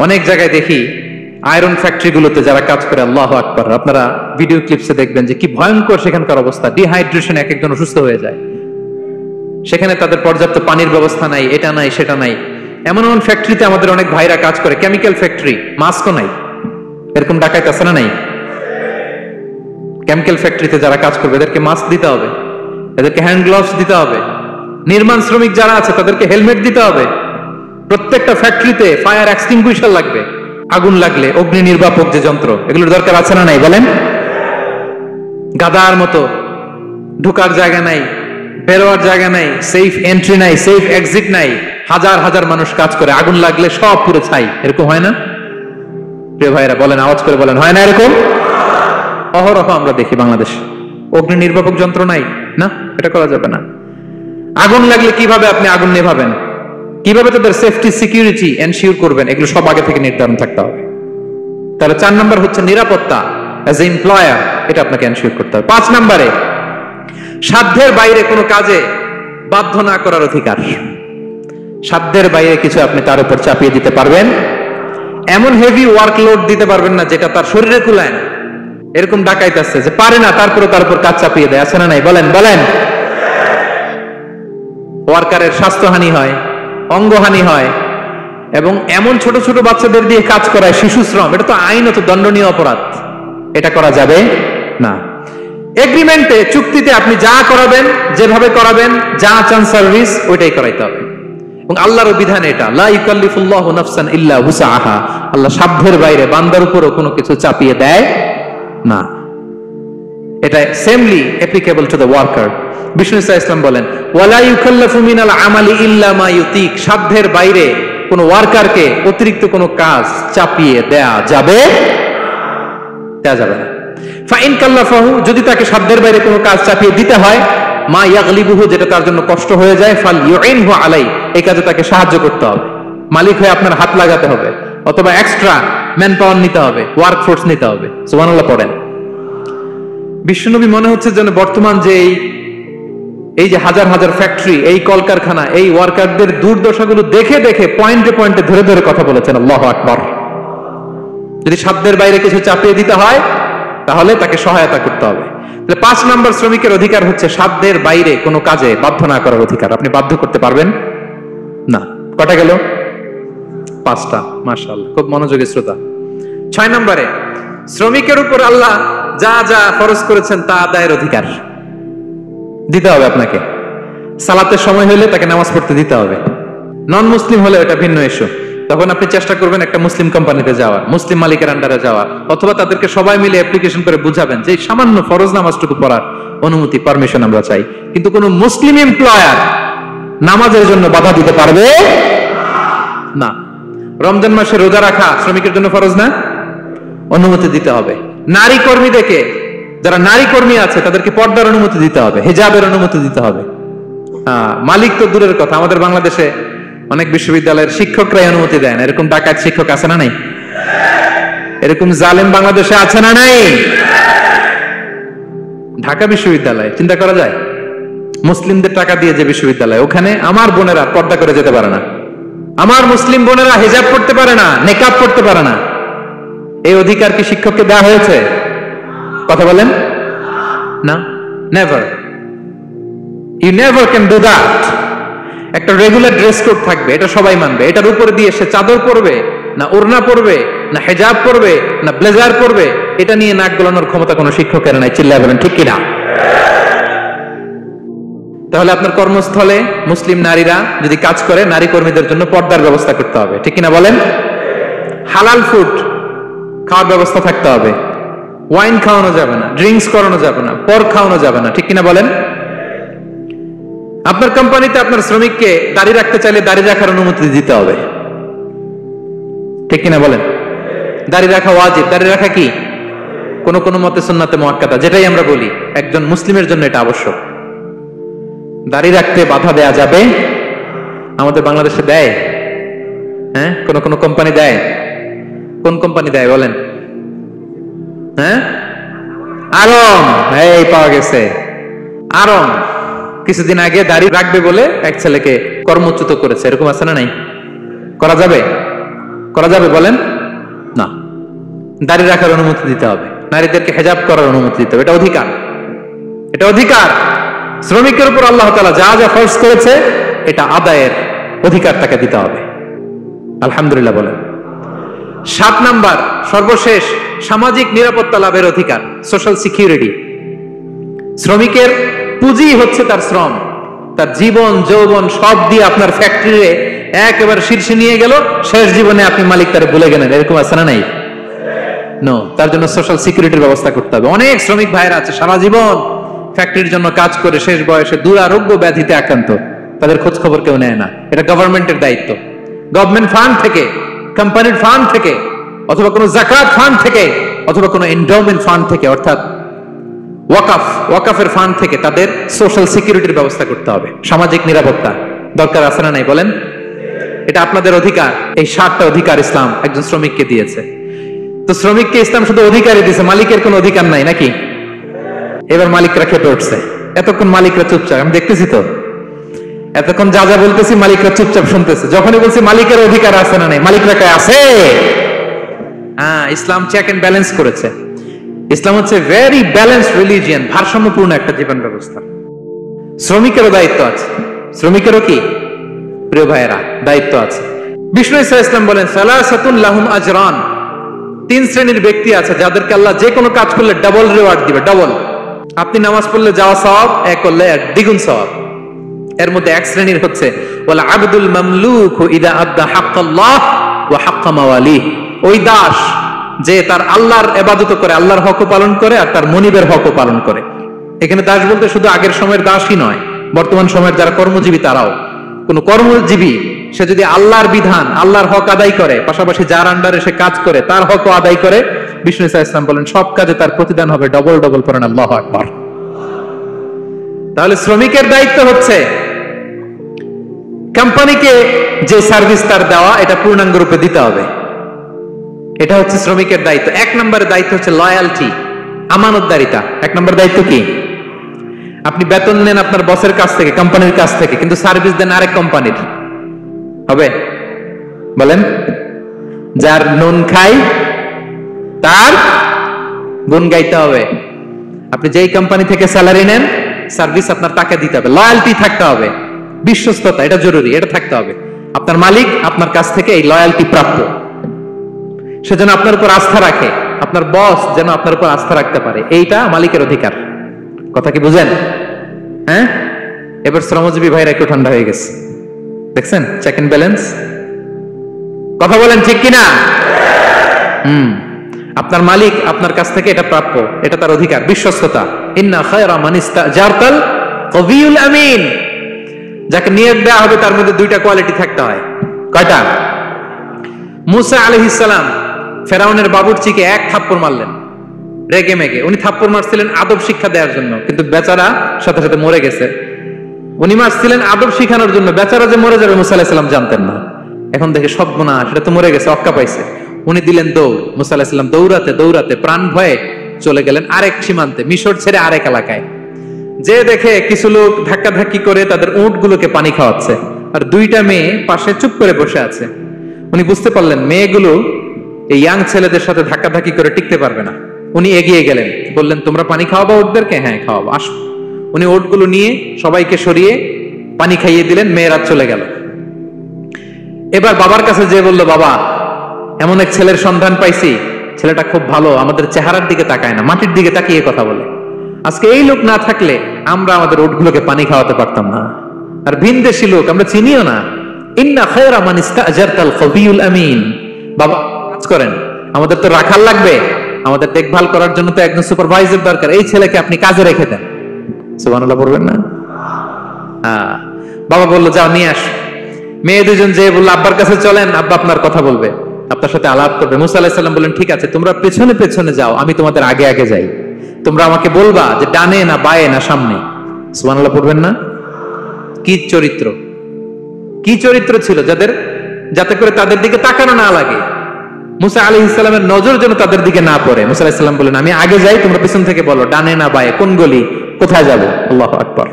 অনেক জায়গায় দেখি আয়রন ফ্যাক্টরি গুলোতে যারা কাজ করে, আল্লাহু আকবার, আপনারা ভিডিও ক্লিপসে দেখবেন যে কি ভয়ঙ্কর সেখানকার অবস্থা। ডিহাইড্রেশন, এক একজন অসুস্থ হয়ে যায়। সেখানে তাদের পর্যাপ্ত পানির ব্যবস্থা নাই, এটা নাই সেটা নাই। এমন এমন ফ্যাক্টরিতে আমাদের অনেক ভাইরা কাজ করে, কেমিক্যাল ফ্যাক্টরি, মাস্কও নাই। এরকম ডাকাইতে আছে না নাই? কেমিক্যাল ফ্যাক্টরিতে যারা কাজ করবে এদেরকে মাস্ক দিতে হবে, এদেরকে হ্যান্ড গ্লাভস দিতে হবে। নির্মাণ শ্রমিক যারা আছে তাদেরকে হেলমেট দিতে হবে। প্রত্যেকটা ফ্যাক্টরিতে ফায়ার এক্সটিংগুইশার লাগবে, আগুন লাগলে অগ্নি নির্বাপক যে যন্ত্র, এগুলোর দরকার আছে না নাই বলেন? গাদার মতো ঢোকার জায়গা নাই, বেরোয়ার জায়গা নাই, সেফ এন্ট্রি নাই, সেফ এক্সিট নাই। হাজার হাজার মানুষ কাজ করে, আগুন লাগলে সব পুরো ছাই। এরকম হয় না? প্রিয় ভাইরা বলেন, আওয়াজ করে বলেন, হয় না এরকম? অহরহ আমরা দেখি বাংলাদেশে। অগ্নি নির্বাপক যন্ত্র নাই, না, এটা করা যাবে না। আগুন লাগলে কিভাবে আপনি আগুন নেভাবেন, কিভাবে তাদের সেফটি সিকিউরিটি এনশিওর করবেন, এগুলো সব আগে থেকে নির্ধারণ থাকতে হবে। তাহলে 4 নাম্বার হচ্ছে নিরাপত্তা অ্যাজ এ এমপ্লয়ার, এটা আপনাকে এনশিওর করতে হবে। 5 নাম্বারে সাধ্যের বাইরে কোনো কাজে বাধ্য না করার অধিকার। সাধ্যের বাইরে কিছু আপনি তার উপর চাপিয়ে দিতে পারবেন, এমন হেভি ওয়ার্কলোড দিতে পারবেন না যেটা তার শরীরে কুলায় না। এরকম ডাকাইতে আছে যে পারে না, তারপরে তার উপর কাজ চাপিয়ে দেয়, আছে না নাই বলেন? বলেন। ওয়ার্কারের স্বাস্থ্যহানি হয়, অঙ্গহানি হয়, এবং এমন ছোট ছোট বাচ্চাদের দিয়ে কাজ করায়, শিশু শ্রম, এটা তো আইনত দণ্ডনীয় অপরাধ, এটা করা যাবে না। এগ্রিমেন্টে, চুক্তিতে আপনি যা করাবেন, যেভাবে করাবেন, যা চান সার্ভিস, ওইটাই করাইতে হবে। এবং আল্লাহর বিধান এটা, লা ইউকাল্লিফুল্লাহু নাফসান ইল্লা উসআহা, আল্লাহ সাধ্যের বাইরে বান্দার উপরও কোনো কিছু চাপিয়ে দেয় না। এটা samely applicable to the worker. বিষ্ণু ইসলাম বলেন, ওয়ালা ইউকাল্লাফু মিনাল আমালি ইল্লা মা ইউতিক, সাধ্যের বাইরে কোন ওয়ার্কারকে অতিরিক্ত কোনো কাজ চাপিয়ে দেয়া যাবে না। ফাইন কাল্লাফাহু, যদি তাকে সাধ্যের বাইরে কোনো কাজ চাপিয়ে দিতে হয়, মা ইয়াগলিবুহু, যেটা তার জন্য কষ্ট হয়ে যায়, ফাল ইউইনহু আলাই, এই কাজে তাকে সাহায্য করতে হবে। মালিক হয়ে আপনার হাত লাগাতে হবে, অথবা এক্সট্রা ম্যান পাওয়ার নিতে হবে, ওয়ার্ক ফোর্স নিতে হবে। সুবহানাল্লাহ পড়েন। বিশ্বনবী মনে হচ্ছে যেন বর্তমান যে এই যে হাজার হাজার ফ্যাক্টরি, এই কলকারখানা, এই ওয়ার্কারদের দুর্দশাগুলো দেখে দেখে পয়েন্টে পয়েন্টে ধরে ধরে কথা বলেছেন। আল্লাহু আকবার। যদি সাধ্যের বাইরে কিছু চাপিয়ে দিতে হয়, তাহলে তাকে সহায়তা করতে হবে। তাহলে 5 নম্বর শ্রমিকের অধিকার হচ্ছে সাধ্যের বাইরে কোনো কাজে বাধ্য না করার অধিকার। আপনি বাধ্য করতে পারবেন না। কটা গেল? 5টা। মাশাআল্লাহ, খুব মনোযোগী শ্রোতা। 6 নম্বরে, শ্রমিকের উপর আল্লাহ যা যা ফরজ করেছেন তা আদায়ের অধিকার দিতে হবে আপনাকে। সালাতের সময় হলে তাকে নামাজ পড়তে দিতে হবে। নন মুসলিম হলে এটা ভিন্ন ইস্যু, তখন আপনি চেষ্টা করবেন একটা মুসলিম কোম্পানিতে যাওয়ার, মুসলিম মালিকের আন্ডারে যাওয়ার, অথবা তাদেরকে সবাই মিলে অ্যাপ্লিকেশন করে বুঝাবেন যে সামান্য ফরজ নামাজটুকু পড়ার অনুমতি, পারমিশন আমরা চাই। কিন্তু কোন মুসলিম এমপ্লয়ার নামাজের জন্য বাধা দিতে পারবে না। রমজান মাসে রোজা রাখা শ্রমিকের জন্য ফরজ না? অনুমতি দিতে হবে। নারী কর্মীদেরকে, যারা নারী কর্মী আছে তাদেরকে পর্দার অনুমতি দিতে হবে, হিজাবের অনুমতি দিতে হবে। মালিক তো দূরের কথা, আমাদের বাংলাদেশে অনেক বিশ্ববিদ্যালয়ের শিক্ষকরাই অনুমতি দেন। এরকম ডাকাত শিক্ষক আছে না নাই? এরকম জালেম বাংলাদেশে আছে না নাই? ঢাকা বিশ্ববিদ্যালয় চিন্তা করা যায়, মুসলিমদের টাকা দিয়ে যে বিশ্ববিদ্যালয়, ওখানে আমার বোনেরা পর্দা করে যেতে পারে না, আমার মুসলিম বোনেরা হিজাব পড়তে পারে না, নেকাব পড়তে পারে না। এই অধিকার কি শিক্ষককে দেওয়া হয়েছে? কথা বলেন না, never. You never can do that. একটা রেগুলার ড্রেস কোড থাকবে, এটা সবাই মানবে। এটার উপরে দিয়ে সে চাদর পরবে না ওড়না পরবে না হিজাব পরবে না ব্লেজার পরবে, এটা নিয়ে নাক গলানোর ক্ষমতা কোনো শিক্ষকের নাই। চিল্লায় বলেন ঠিক কিনা? তাহলে আপনার কর্মস্থলে মুসলিম নারীরা যদি কাজ করে, নারী কর্মীদের জন্য পর্দার ব্যবস্থা করতে হবে। ঠিক কিনা বলেন? হালাল ফুড খাওয়ার ব্যবস্থা থাকতে হবে। ওয়াইন খাওয়ানো যাবে না, ড্রিঙ্কস করানো যাবে না, পর্ক খাওয়ানো যাবে না। ঠিক কিনা বলেন? আপনার কোম্পানিতে আপনার শ্রমিককে দাড়ি রাখতে চাইলে দাড়ি রাখার অনুমতি দিতে হবে। ঠিক কিনা বলেন? দাড়ি রাখা ওয়াজিব। দাড়ি রাখা কি? কোন কোন মতে সুন্নাতে মুআক্কাদা, যেটাই আমরা বলি, একজন মুসলিমের জন্য এটা আবশ্যক। দাড়ি রাখতে বাধা দেয়া যাবে? আমাদের বাংলাদেশে দেয়? হ্যাঁ, কোন কোন কোম্পানি দেয়। কোন কোম্পানি দেয় বলেন? হ্যাঁ, আরম। এই পাওয়া গেছে আরম। কিছুদিন আগে দাড়ি রাখবে বলে এক ছেলেকে কর্মচ্যুত করেছে। এরকম আছে না নাই? করা যাবে? করা যাবে বলেন? না। দাড়ি রাখার অনুমতি দিতে হবে, নারীদেরকে হিজাব করার অনুমতি দিতে হবে। এটা অধিকার, এটা অধিকার। শ্রমিকের উপর আল্লাহ তাআলা যা যা ফরজ করেছে এটা আদায়ের অধিকার তাকে দিতে হবে। আলহামদুলিল্লাহ বলেন। 7 নাম্বার, সর্বশেষ, সামাজিক নিরাপত্তা লাভের অধিকার, সোশ্যাল সিকিউরিটি। শ্রমিকের পুঁজি হচ্ছে তার শ্রম, তার জীবন যৌবন সব দিয়ে আপনার ফ্যাক্টরিতে একেবারে শীর্ষে নিয়ে গেল, শেষ জীবনে আপনি মালিক তারে ভুলে গেলেন। এরকম আছে না নাই? নো। তার জন্য সোশ্যাল সিকিউরিটির ব্যবস্থা করতে হবে। অনেক শ্রমিক ভাইরা আছে সারা জীবন ফ্যাক্টরির জন্য কাজ করে শেষ বয়সে দুরারোগ্য ব্যাধিতে আক্রান্ত, তাদের খোঁজ খবর কেউ নেয় না। এটা গভর্নমেন্টের দায়িত্ব। গভর্নমেন্ট ফান্ড থেকে, কোম্পানির ফান্ড থেকে, অথবা কোনো যাকাত ফান্ড থেকে, অথবা কোনো এন্ডাওমেন্ট ফান্ড থেকে, অর্থাৎ ওয়াকাফের ফান্ড থেকে তাদের সোশ্যাল সিকিউরিটির ব্যবস্থা করতে হবে। সামাজিক নিরাপত্তা দরকার আছে না নাই বলেন? এটা আপনাদের অধিকার। এই 7টা অধিকার ইসলাম একজন শ্রমিককে দিয়েছে। তো শ্রমিককে ইসলাম শুধু অধিকারই দিয়েছে, মালিকের কোনো অধিকার নাই নাকি? এবার মালিকরা খেপে উঠছে। এতক্ষণ মালিকরা চুপচাপ, আমি দেখতেছি তো, এতক্ষণ যা যা বলতেছি মালিকরা চুপচাপ শুনতেছে। যখনই বলছি মালিকের অধিকার আছে না নাই, মালিকরা কয় আছে। হ্যাঁ, ইসলাম চেক এন্ড ব্যালেন্স করেছে। ইসলাম হচ্ছে ভেরি ব্যালেন্স রিলিজিয়ন, ভারসাম্যপূর্ণ একটা জীবন ব্যবস্থা। শ্রমিকেরও দায়িত্ব আছে। শ্রমিকেরও কি প্রিয় ভাইয়েরা দায়িত্ব আছে। বিষ্ণু ঈসা ইসলাম বলেন সালাসাতুন লাহুম আজরান, 3 শ্রেণীর ব্যক্তি আছে যাদেরকে আল্লাহ যে কোনো কাজ করলে ডাবল রিওয়ার্ড দিবে, ডাবল। আপনি নামাজ পড়লে যাওয়া সওয়াব এক করলে দ্বিগুণ সওয়াব। এর মধ্যে এক শ্রেণীর হচ্ছে ওয়াল আবদুল মামলুক ইদা আদ্দা হাক্কাল্লাহ ওয়া হাক্কা মাওয়ালিহ, ওই দাস যে তার আল্লাহর ইবাদত করে, আল্লাহর হকও পালন করে আর তার মনিবের হকও পালন করে। এখানে দাস বলতে শুধু আগের সময়ের দাসই নয়, বর্তমান সময়ের যারা কর্মজীবী তারাও। কোন কর্মজীবী সে যদি আল্লাহর বিধান, আল্লাহর হক আদায় করে, পাশাপাশি যার আন্ডারে সে কাজ করে তার হকও আদায় করে, বিষ্ণু ঈসা ইসলাম বলেন সব কাজে তার প্রতিদান হবে ডবল ডবল। পড়েন আল্লাহু আকবার। তাহলে শ্রমিকের দায়িত্ব হচ্ছে কোম্পানিকে যে সার্ভিস তার দেওয়া এটা পূর্ণাঙ্গ রূপে দিতে হবে। এটা হচ্ছে শ্রমিকের দায়িত্ব। 1 নম্বরের দায়িত্ব হচ্ছে লয়ালটি, আমানতদারিতা। 1 নম্বর দায়িত্ব কি? আপনি বেতন নেন আপনার বসের কাছ থেকে, কোম্পানির কাছ থেকে, কিন্তু সার্ভিস দেন আরেক কোম্পানির, হবে? বলেন। যার নুন খাই তার গুণ গাইতে হবে। আপনি যেই কোম্পানি থেকে স্যালারি নেন, সার্ভিস আপনার তাকে দিতে হবে। লয়ালটি থাকতে হবে, বিশ্বস্ততা, এটা জরুরি, এটা থাকতে হবে। আপনার মালিক আপনার কাছ থেকে এই লয়ালটি প্রাপ্ত, সে যেন আপনার উপর আস্থা রাখে, আপনার বস যেন আপনার উপর আস্থা রাখতে পারে, এইটা মালিকের অধিকার। কথা কি বুঝেন? হ্যাঁ, এবার শ্রমজীবী ভাইরা একটু ঠান্ডা হয়ে গেছে, দেখছেন? Check and balance. কথা বলেন ঠিক কিনা? আপনার মালিক আপনার কাছ থেকে এটা প্রাপ্য, এটা তার অধিকার, বিশ্বস্ততা। ইন্না খায়রা মান ইস্তাজারতাল কবিউল আমিন। যাকে নিয়োগ দেওয়া হবে তার মধ্যে 2টা কোয়ালিটি থাকতে হয়। কয়টা? মুসা আলাইহিস সালাম ফেরাউনের বাবুর্চিকে 1 থাপ্পড় মারলেন রেগে মেগে। উনি থাপ্পড় মারছিলেন আদব শিক্ষা দেওয়ার জন্য, কিন্তু বেচারা সাথে সাথে মরে গেছে। উনি মারছিলেন আদব শিখানোর জন্য, বেচারা যে মরে যাবে মুসা আলাইহিস সালাম জানতেন না। এখন দেখে সর্বনাশ, সেটা তো মরে গেছে, অক্কা পাইছে। উনি দিলেন দৌড়। মুসা আলাইহিস সালাম দৌড়াতে দৌড়াতে প্রাণ ভয়ে চলে গেলেন আরেক সীমান্তে, মিশর ছেড়ে আরেক এলাকায়। যে দেখে কিছু লোক ধাক্কাধাক্কি করে তাদের উটগুলোকে পানি খাওয়াচ্ছে, আর 2টা মেয়ে পাশে চুপ করে বসে আছে। উনি বুঝতে পারলেন মেয়েগুলো এই ইয়াং ছেলেদের সাথে ধাক্কাধাক্কি করে টিকতে পারবে না। উনি এগিয়ে গেলেন, বললেন তোমরা পানি খাওয়াবা উটদেরকে? হ্যাঁ খাওয়াবো, আসো। উনি উটগুলো নিয়ে সবাইকে সরিয়ে পানি খাইয়ে দিলেন, মেয়েরা চলে গেল। এবার বাবার কাছে যে বলল, বাবা এমন এক ছেলের সন্ধান পাইছি, ছেলেটা খুব ভালো, আমাদের চেহারার দিকে তাকায় না, মাটির দিকে তাকিয়ে কথা বলে। আজকে এই লোক না থাকলে আমরা আমাদের উটগুলোকে পানি খাওয়াতে পারতাম না। আর ভিনদেশী লোক, আমরা চিনিও না। ইন্না খায়রা মান ইস্তাজারতাল কবিউল আমিন। বাবা কাজ করেন, আমাদের তো রাখাল লাগবে, আমাদের দেখভাল করার জন্য তো একজন সুপারভাইজার দরকার, এই ছেলেকে আপনি কাজে রেখে দেন। সুবহানাল্লাহ পড়বেন না? বাবা বললো যাও নিয়ে আস। মেয়ে দুজন যে বললো আব্বার কাছে চলেন, আব্বা আপনার কথা বলবে, আপনার সাথে আলাপ করবে। মুসা আলাইহিস সালাম বললেন ঠিক আছে, তোমরা পেছনে পেছনে যাও, আমি তোমাদের আগে আগে যাই। তোমরা আমাকে বলবা যে ডানে না বায়ে না সামনে। সুবহানাল্লাহ পড়বেন না? কি চরিত্র, কি চরিত্র ছিল যাতে করে তাদের দিকে তাকানো না লাগে, মুসা আলাইহিস সালামের নজর যেন তাদের দিকে না পড়ে। মুসা আলাইহিস সালাম বললেন আমি আগে যাই, তোমরা পেছন থেকে বলো ডানে না বায়ে, কোন গলি, কোথায় যাবো। আল্লাহু আকবার।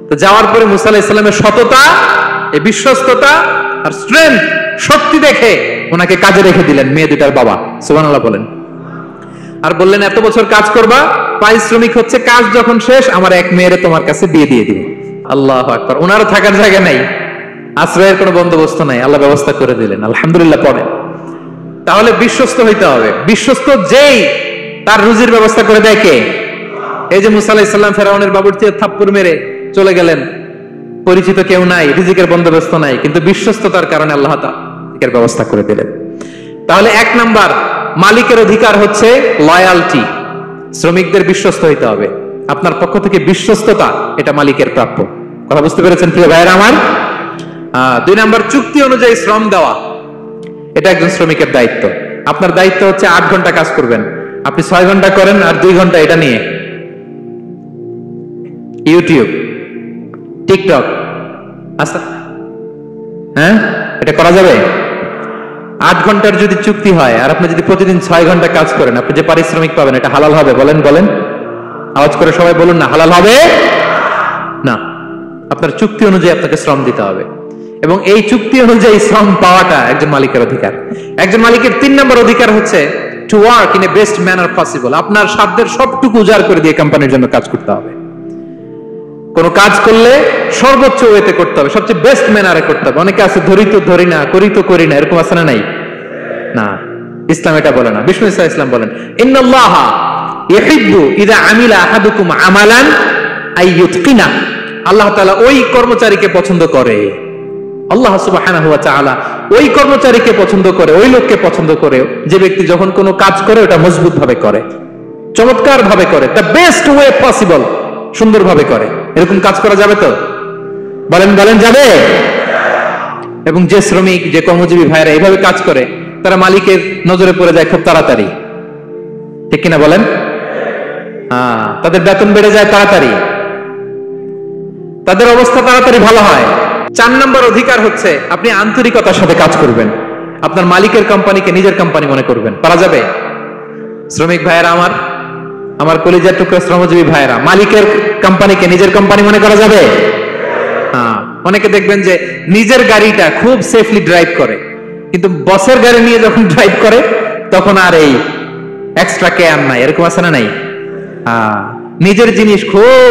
তো যাওয়ার পরে মুসা আলাইহিস সালামের সততা, এই বিশ্বস্ততা আর স্ট্রেংথ, শক্তি দেখে ওনাকে কাজে রেখে দিলেন মেয়ে দুটার বাবা। সুবহানাল্লাহ বলেন। আর বললেন এত বছর কাজ করবা, পারিশ্রমিক হচ্ছে কাজ যখন শেষ আমার এক মেয়েরে তোমার কাছে বিয়ে দিয়ে দিবে। আল্লাহু আকবার। ওনারও থাকার জায়গা নাই, আশ্রয়ের কোনো বন্দোবস্ত নাই, আল্লাহ ব্যবস্থা করে দিলেন। আলহামদুলিল্লাহ পড়েন। তাহলে বিশ্বস্ত হইতে হবে। বিশ্বস্ত যেই তার রুজির ব্যবস্থা করে দেয় কে? এই যে মুসা আলাইহিস সালাম ফেরাউনের বাবুর্চিকে থাপ্পড় মেরে চলে গেলেন, পরিচিত কেউ নাই, রিজিকের বন্দোবস্ত নাই, কিন্তু বিশ্বস্ততার কারণে আল্লাহ তাআলা রিজিকের ব্যবস্থা করে দিলেন। তাহলে 1 নাম্বার মালিকের অধিকার হচ্ছে লয়ালটি, শ্রমিকদের বিশ্বস্ত হইতে হবে। আপনার পক্ষ থেকে বিশ্বস্ততা, এটা মালিকের প্রাপ্য। কথা বুঝতে পেরেছেন প্রিয় ভাইয়েরা আমার? 2 নাম্বার চুক্তি অনুযায়ী শ্রম দেওয়া, এটা একজন শ্রমিকের দায়িত্ব। আপনার দায়িত্ব হচ্ছে 8 ঘন্টা কাজ করবেন, আপনি 6 ঘন্টা করেন আর 2 ঘন্টা এটা নিয়ে ইউটিউব, টিকটক, আচ্ছা হ্যাঁ এটা করা যাবে? 8 ঘন্টার যদি চুক্তি হয় আর আপনি যদি প্রতিদিন 6 ঘন্টা কাজ করেন, আপনি যে পারিশ্রমিক পাবেন এটা হালাল হবে? বলেন বলেন, আওয়াজ করে সবাই বলুন না, হালাল হবে না। আপনার চুক্তি অনুযায়ী আপনাকে শ্রম দিতে হবে, এবং এই চুক্তি অনুযায়ী শ্রম পাওয়াটা একজন মালিকের অধিকার। একজন মালিকের 3 নম্বর অধিকার হচ্ছে to work in a best manner possible. আপনার সাধ্যের সবটুকু উজাড় করে দিয়ে কোম্পানির জন্য কাজ করতে হবে। কোন কাজ করলে সর্বোচ্চ ওয়েতে করতে হবে, সবচেয়ে বেস্ট ম্যানারে করতে হবে। অনেকে আছে ধরি তো ধরি না, করি তো করি না, এরকম আছে না নাই? না, ইসলাম এটা বলে না। বিষ্ণু ইসলাম বলেন ইন্নাল্লাহা ইউহিব্বু ইযা আমিলা আহাদুকুম আমালান আইয়ুতকিনা, আল্লাহ তাআলা ওই কর্মচারীকে পছন্দ করে, আল্লাহ সুবহানাহু ওয়া তাআলা ওই কর্মচারীকে পছন্দ করে, ওই লোককে পছন্দ করে যে ব্যক্তি যখন কোনো কাজ করে ওটা মজবুত ভাবে করে, চমৎকার ভাবে করে, দ্য বেস্ট ওয়ে পসিবল, সুন্দরভাবে করে। এরকম কাজ করা যাবে তো? বলেন বলেন যাবে? এবং যে শ্রমিক, যে কর্মজীবী ভাইরা এইভাবে কাজ করে তারা মালিকের নজরে পড়ে যায় খুব তাড়াতাড়ি, ঠিক কিনা বলেন? তাদের বেতন বেড়ে যায় তাড়াতাড়ি, তাদের অবস্থা তাড়াতাড়ি ভালো হয়। 4 নম্বর অধিকার হচ্ছে আপনি আন্তরিকতার সাথে কাজ করবেন, আপনার মালিকের কোম্পানিকে নিজের কোম্পানি মনে করবেন। পারা যাবে? শ্রমিক ভাইয়েরা আমার কলিজার টুকরা শ্রমজীবী ভাইয়েরা, মালিকের কোম্পানিকে নিজের কোম্পানি মনে করা যাবে? অনেকে দেখবেন যে নিজের গাড়িটা খুব সেফলি ড্রাইভ করে, কিন্তু বসের গাড়ি নিয়ে যখন ড্রাইভ করে তখন আর এই এক্সট্রা কেয়ার নাই, এরকম আছে না নাই? নিজের জিনিস খুব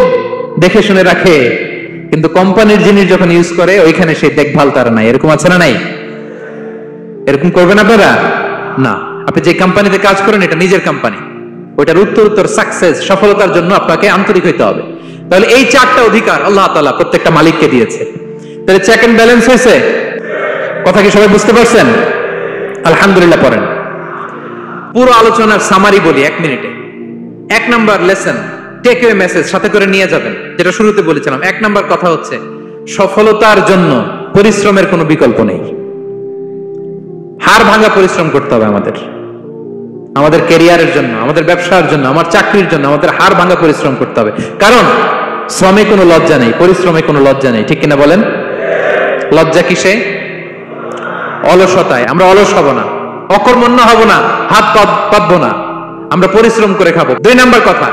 দেখে শুনে রাখে, কিন্তু কোম্পানির জিনিস যখন ইউজ করে ওইখানে সেই দেখভাল তার নাই, এরকম আছে না নাই? এরকম করবেন আপনারা? না, আপনি যে কোম্পানিতে কাজ করেন এটা নিজের কোম্পানি, ওইটার উত্তর সাকসেস, সফলতার জন্য আপনাকে আন্তরিক হইতে হবে। তাহলে এই 4টা অধিকার আল্লাহ তাআলা প্রত্যেকটা মালিককে দিয়েছে। তাহলে চেক এন্ড ব্যালেন্স হয়েছে? কথা কি সবাই বুঝতে পারছেন? আলহামদুলিল্লাহ। পড়েন। পুরো আলোচনার সামারি বলি 1 মিনিটে। 1 number lesson, take away message সাথে করে নিয়ে যাবেন, যেটা শুরুতে বলেছিলাম। 1 নাম্বার কথা হচ্ছে সফলতার জন্য পরিশ্রমের কোনো বিকল্প নেই। হাড় ভাঙা পরিশ্রম করতে হবে আমাদের ক্যারিয়ারের জন্য, আমাদের ব্যবসার জন্য, আমার চাকরির জন্য আমাদের হাড় ভাঙা পরিশ্রম করতে হবে। কারণ শ্রমে কোনো লজ্জা নেই, পরিশ্রমে কোনো লজ্জা নেই, ঠিক কিনা বলেন? লজ্জা কিসে? অলসতায়। আমরা অলস হব না, অকর্মণ্য হব না, হাত পাতবো না, আমরা পরিশ্রম করে খাবো। 2 নাম্বার কথা,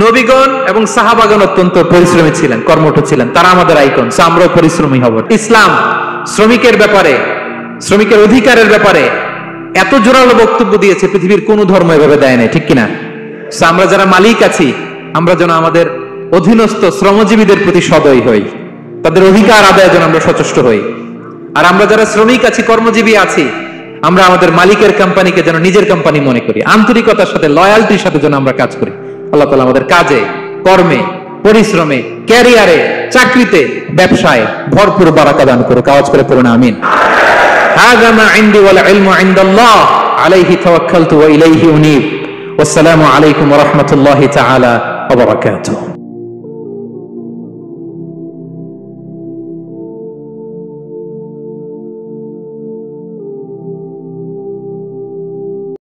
নবীগণ এবং সাহাবাগণ অত্যন্ত পরিশ্রমী ছিলেন, কর্মঠ ছিলেন, তারা আমাদের আইকন, আমরাও পরিশ্রমী হব। ইসলাম শ্রমিকের ব্যাপারে, শ্রমিকের অধিকারের ব্যাপারে এত জোরালো বক্তব্য দিয়েছে, পৃথিবীর কোন ধর্ম এভাবে দেয় নাই, ঠিক কিনা? আমরা যারা মালিক আছি আমরা যেন আমাদের অধীনস্থ শ্রমজীবীদের প্রতি সদয় হই, তাদের অধিকার আদায়ের জন্য আমরা সচেষ্ট হই। আর আমরা যারা শ্রমিক আছি, কর্মজীবী আছি, আমরা আমাদের মালিকের কোম্পানিকে যেন নিজের কোম্পানি মনে করি, আন্তরিকতার সাথে, লয়ালটির সাথে যেন আমরা কাজ করি। আল্লাহ তাআলা আমাদের কাজে, কর্মে, পরিশ্রমে, ক্যারিয়ারে, চাকরিতে, ব্যবসায় ভরপুর বারাকা দান করুক। আওয়াজ করে পড়ুন আমিন। হাযা মা ইনদি ওয়াল ইলমু ইনদাল্লাহ আলাইহি তাওয়াক্কালতু ওয়া ইলাইহি উনীব। ওয়াসসালামু আলাইকুম ওয়া রাহমাতুল্লাহি তাআলা ওয়া বারাকাতুহু।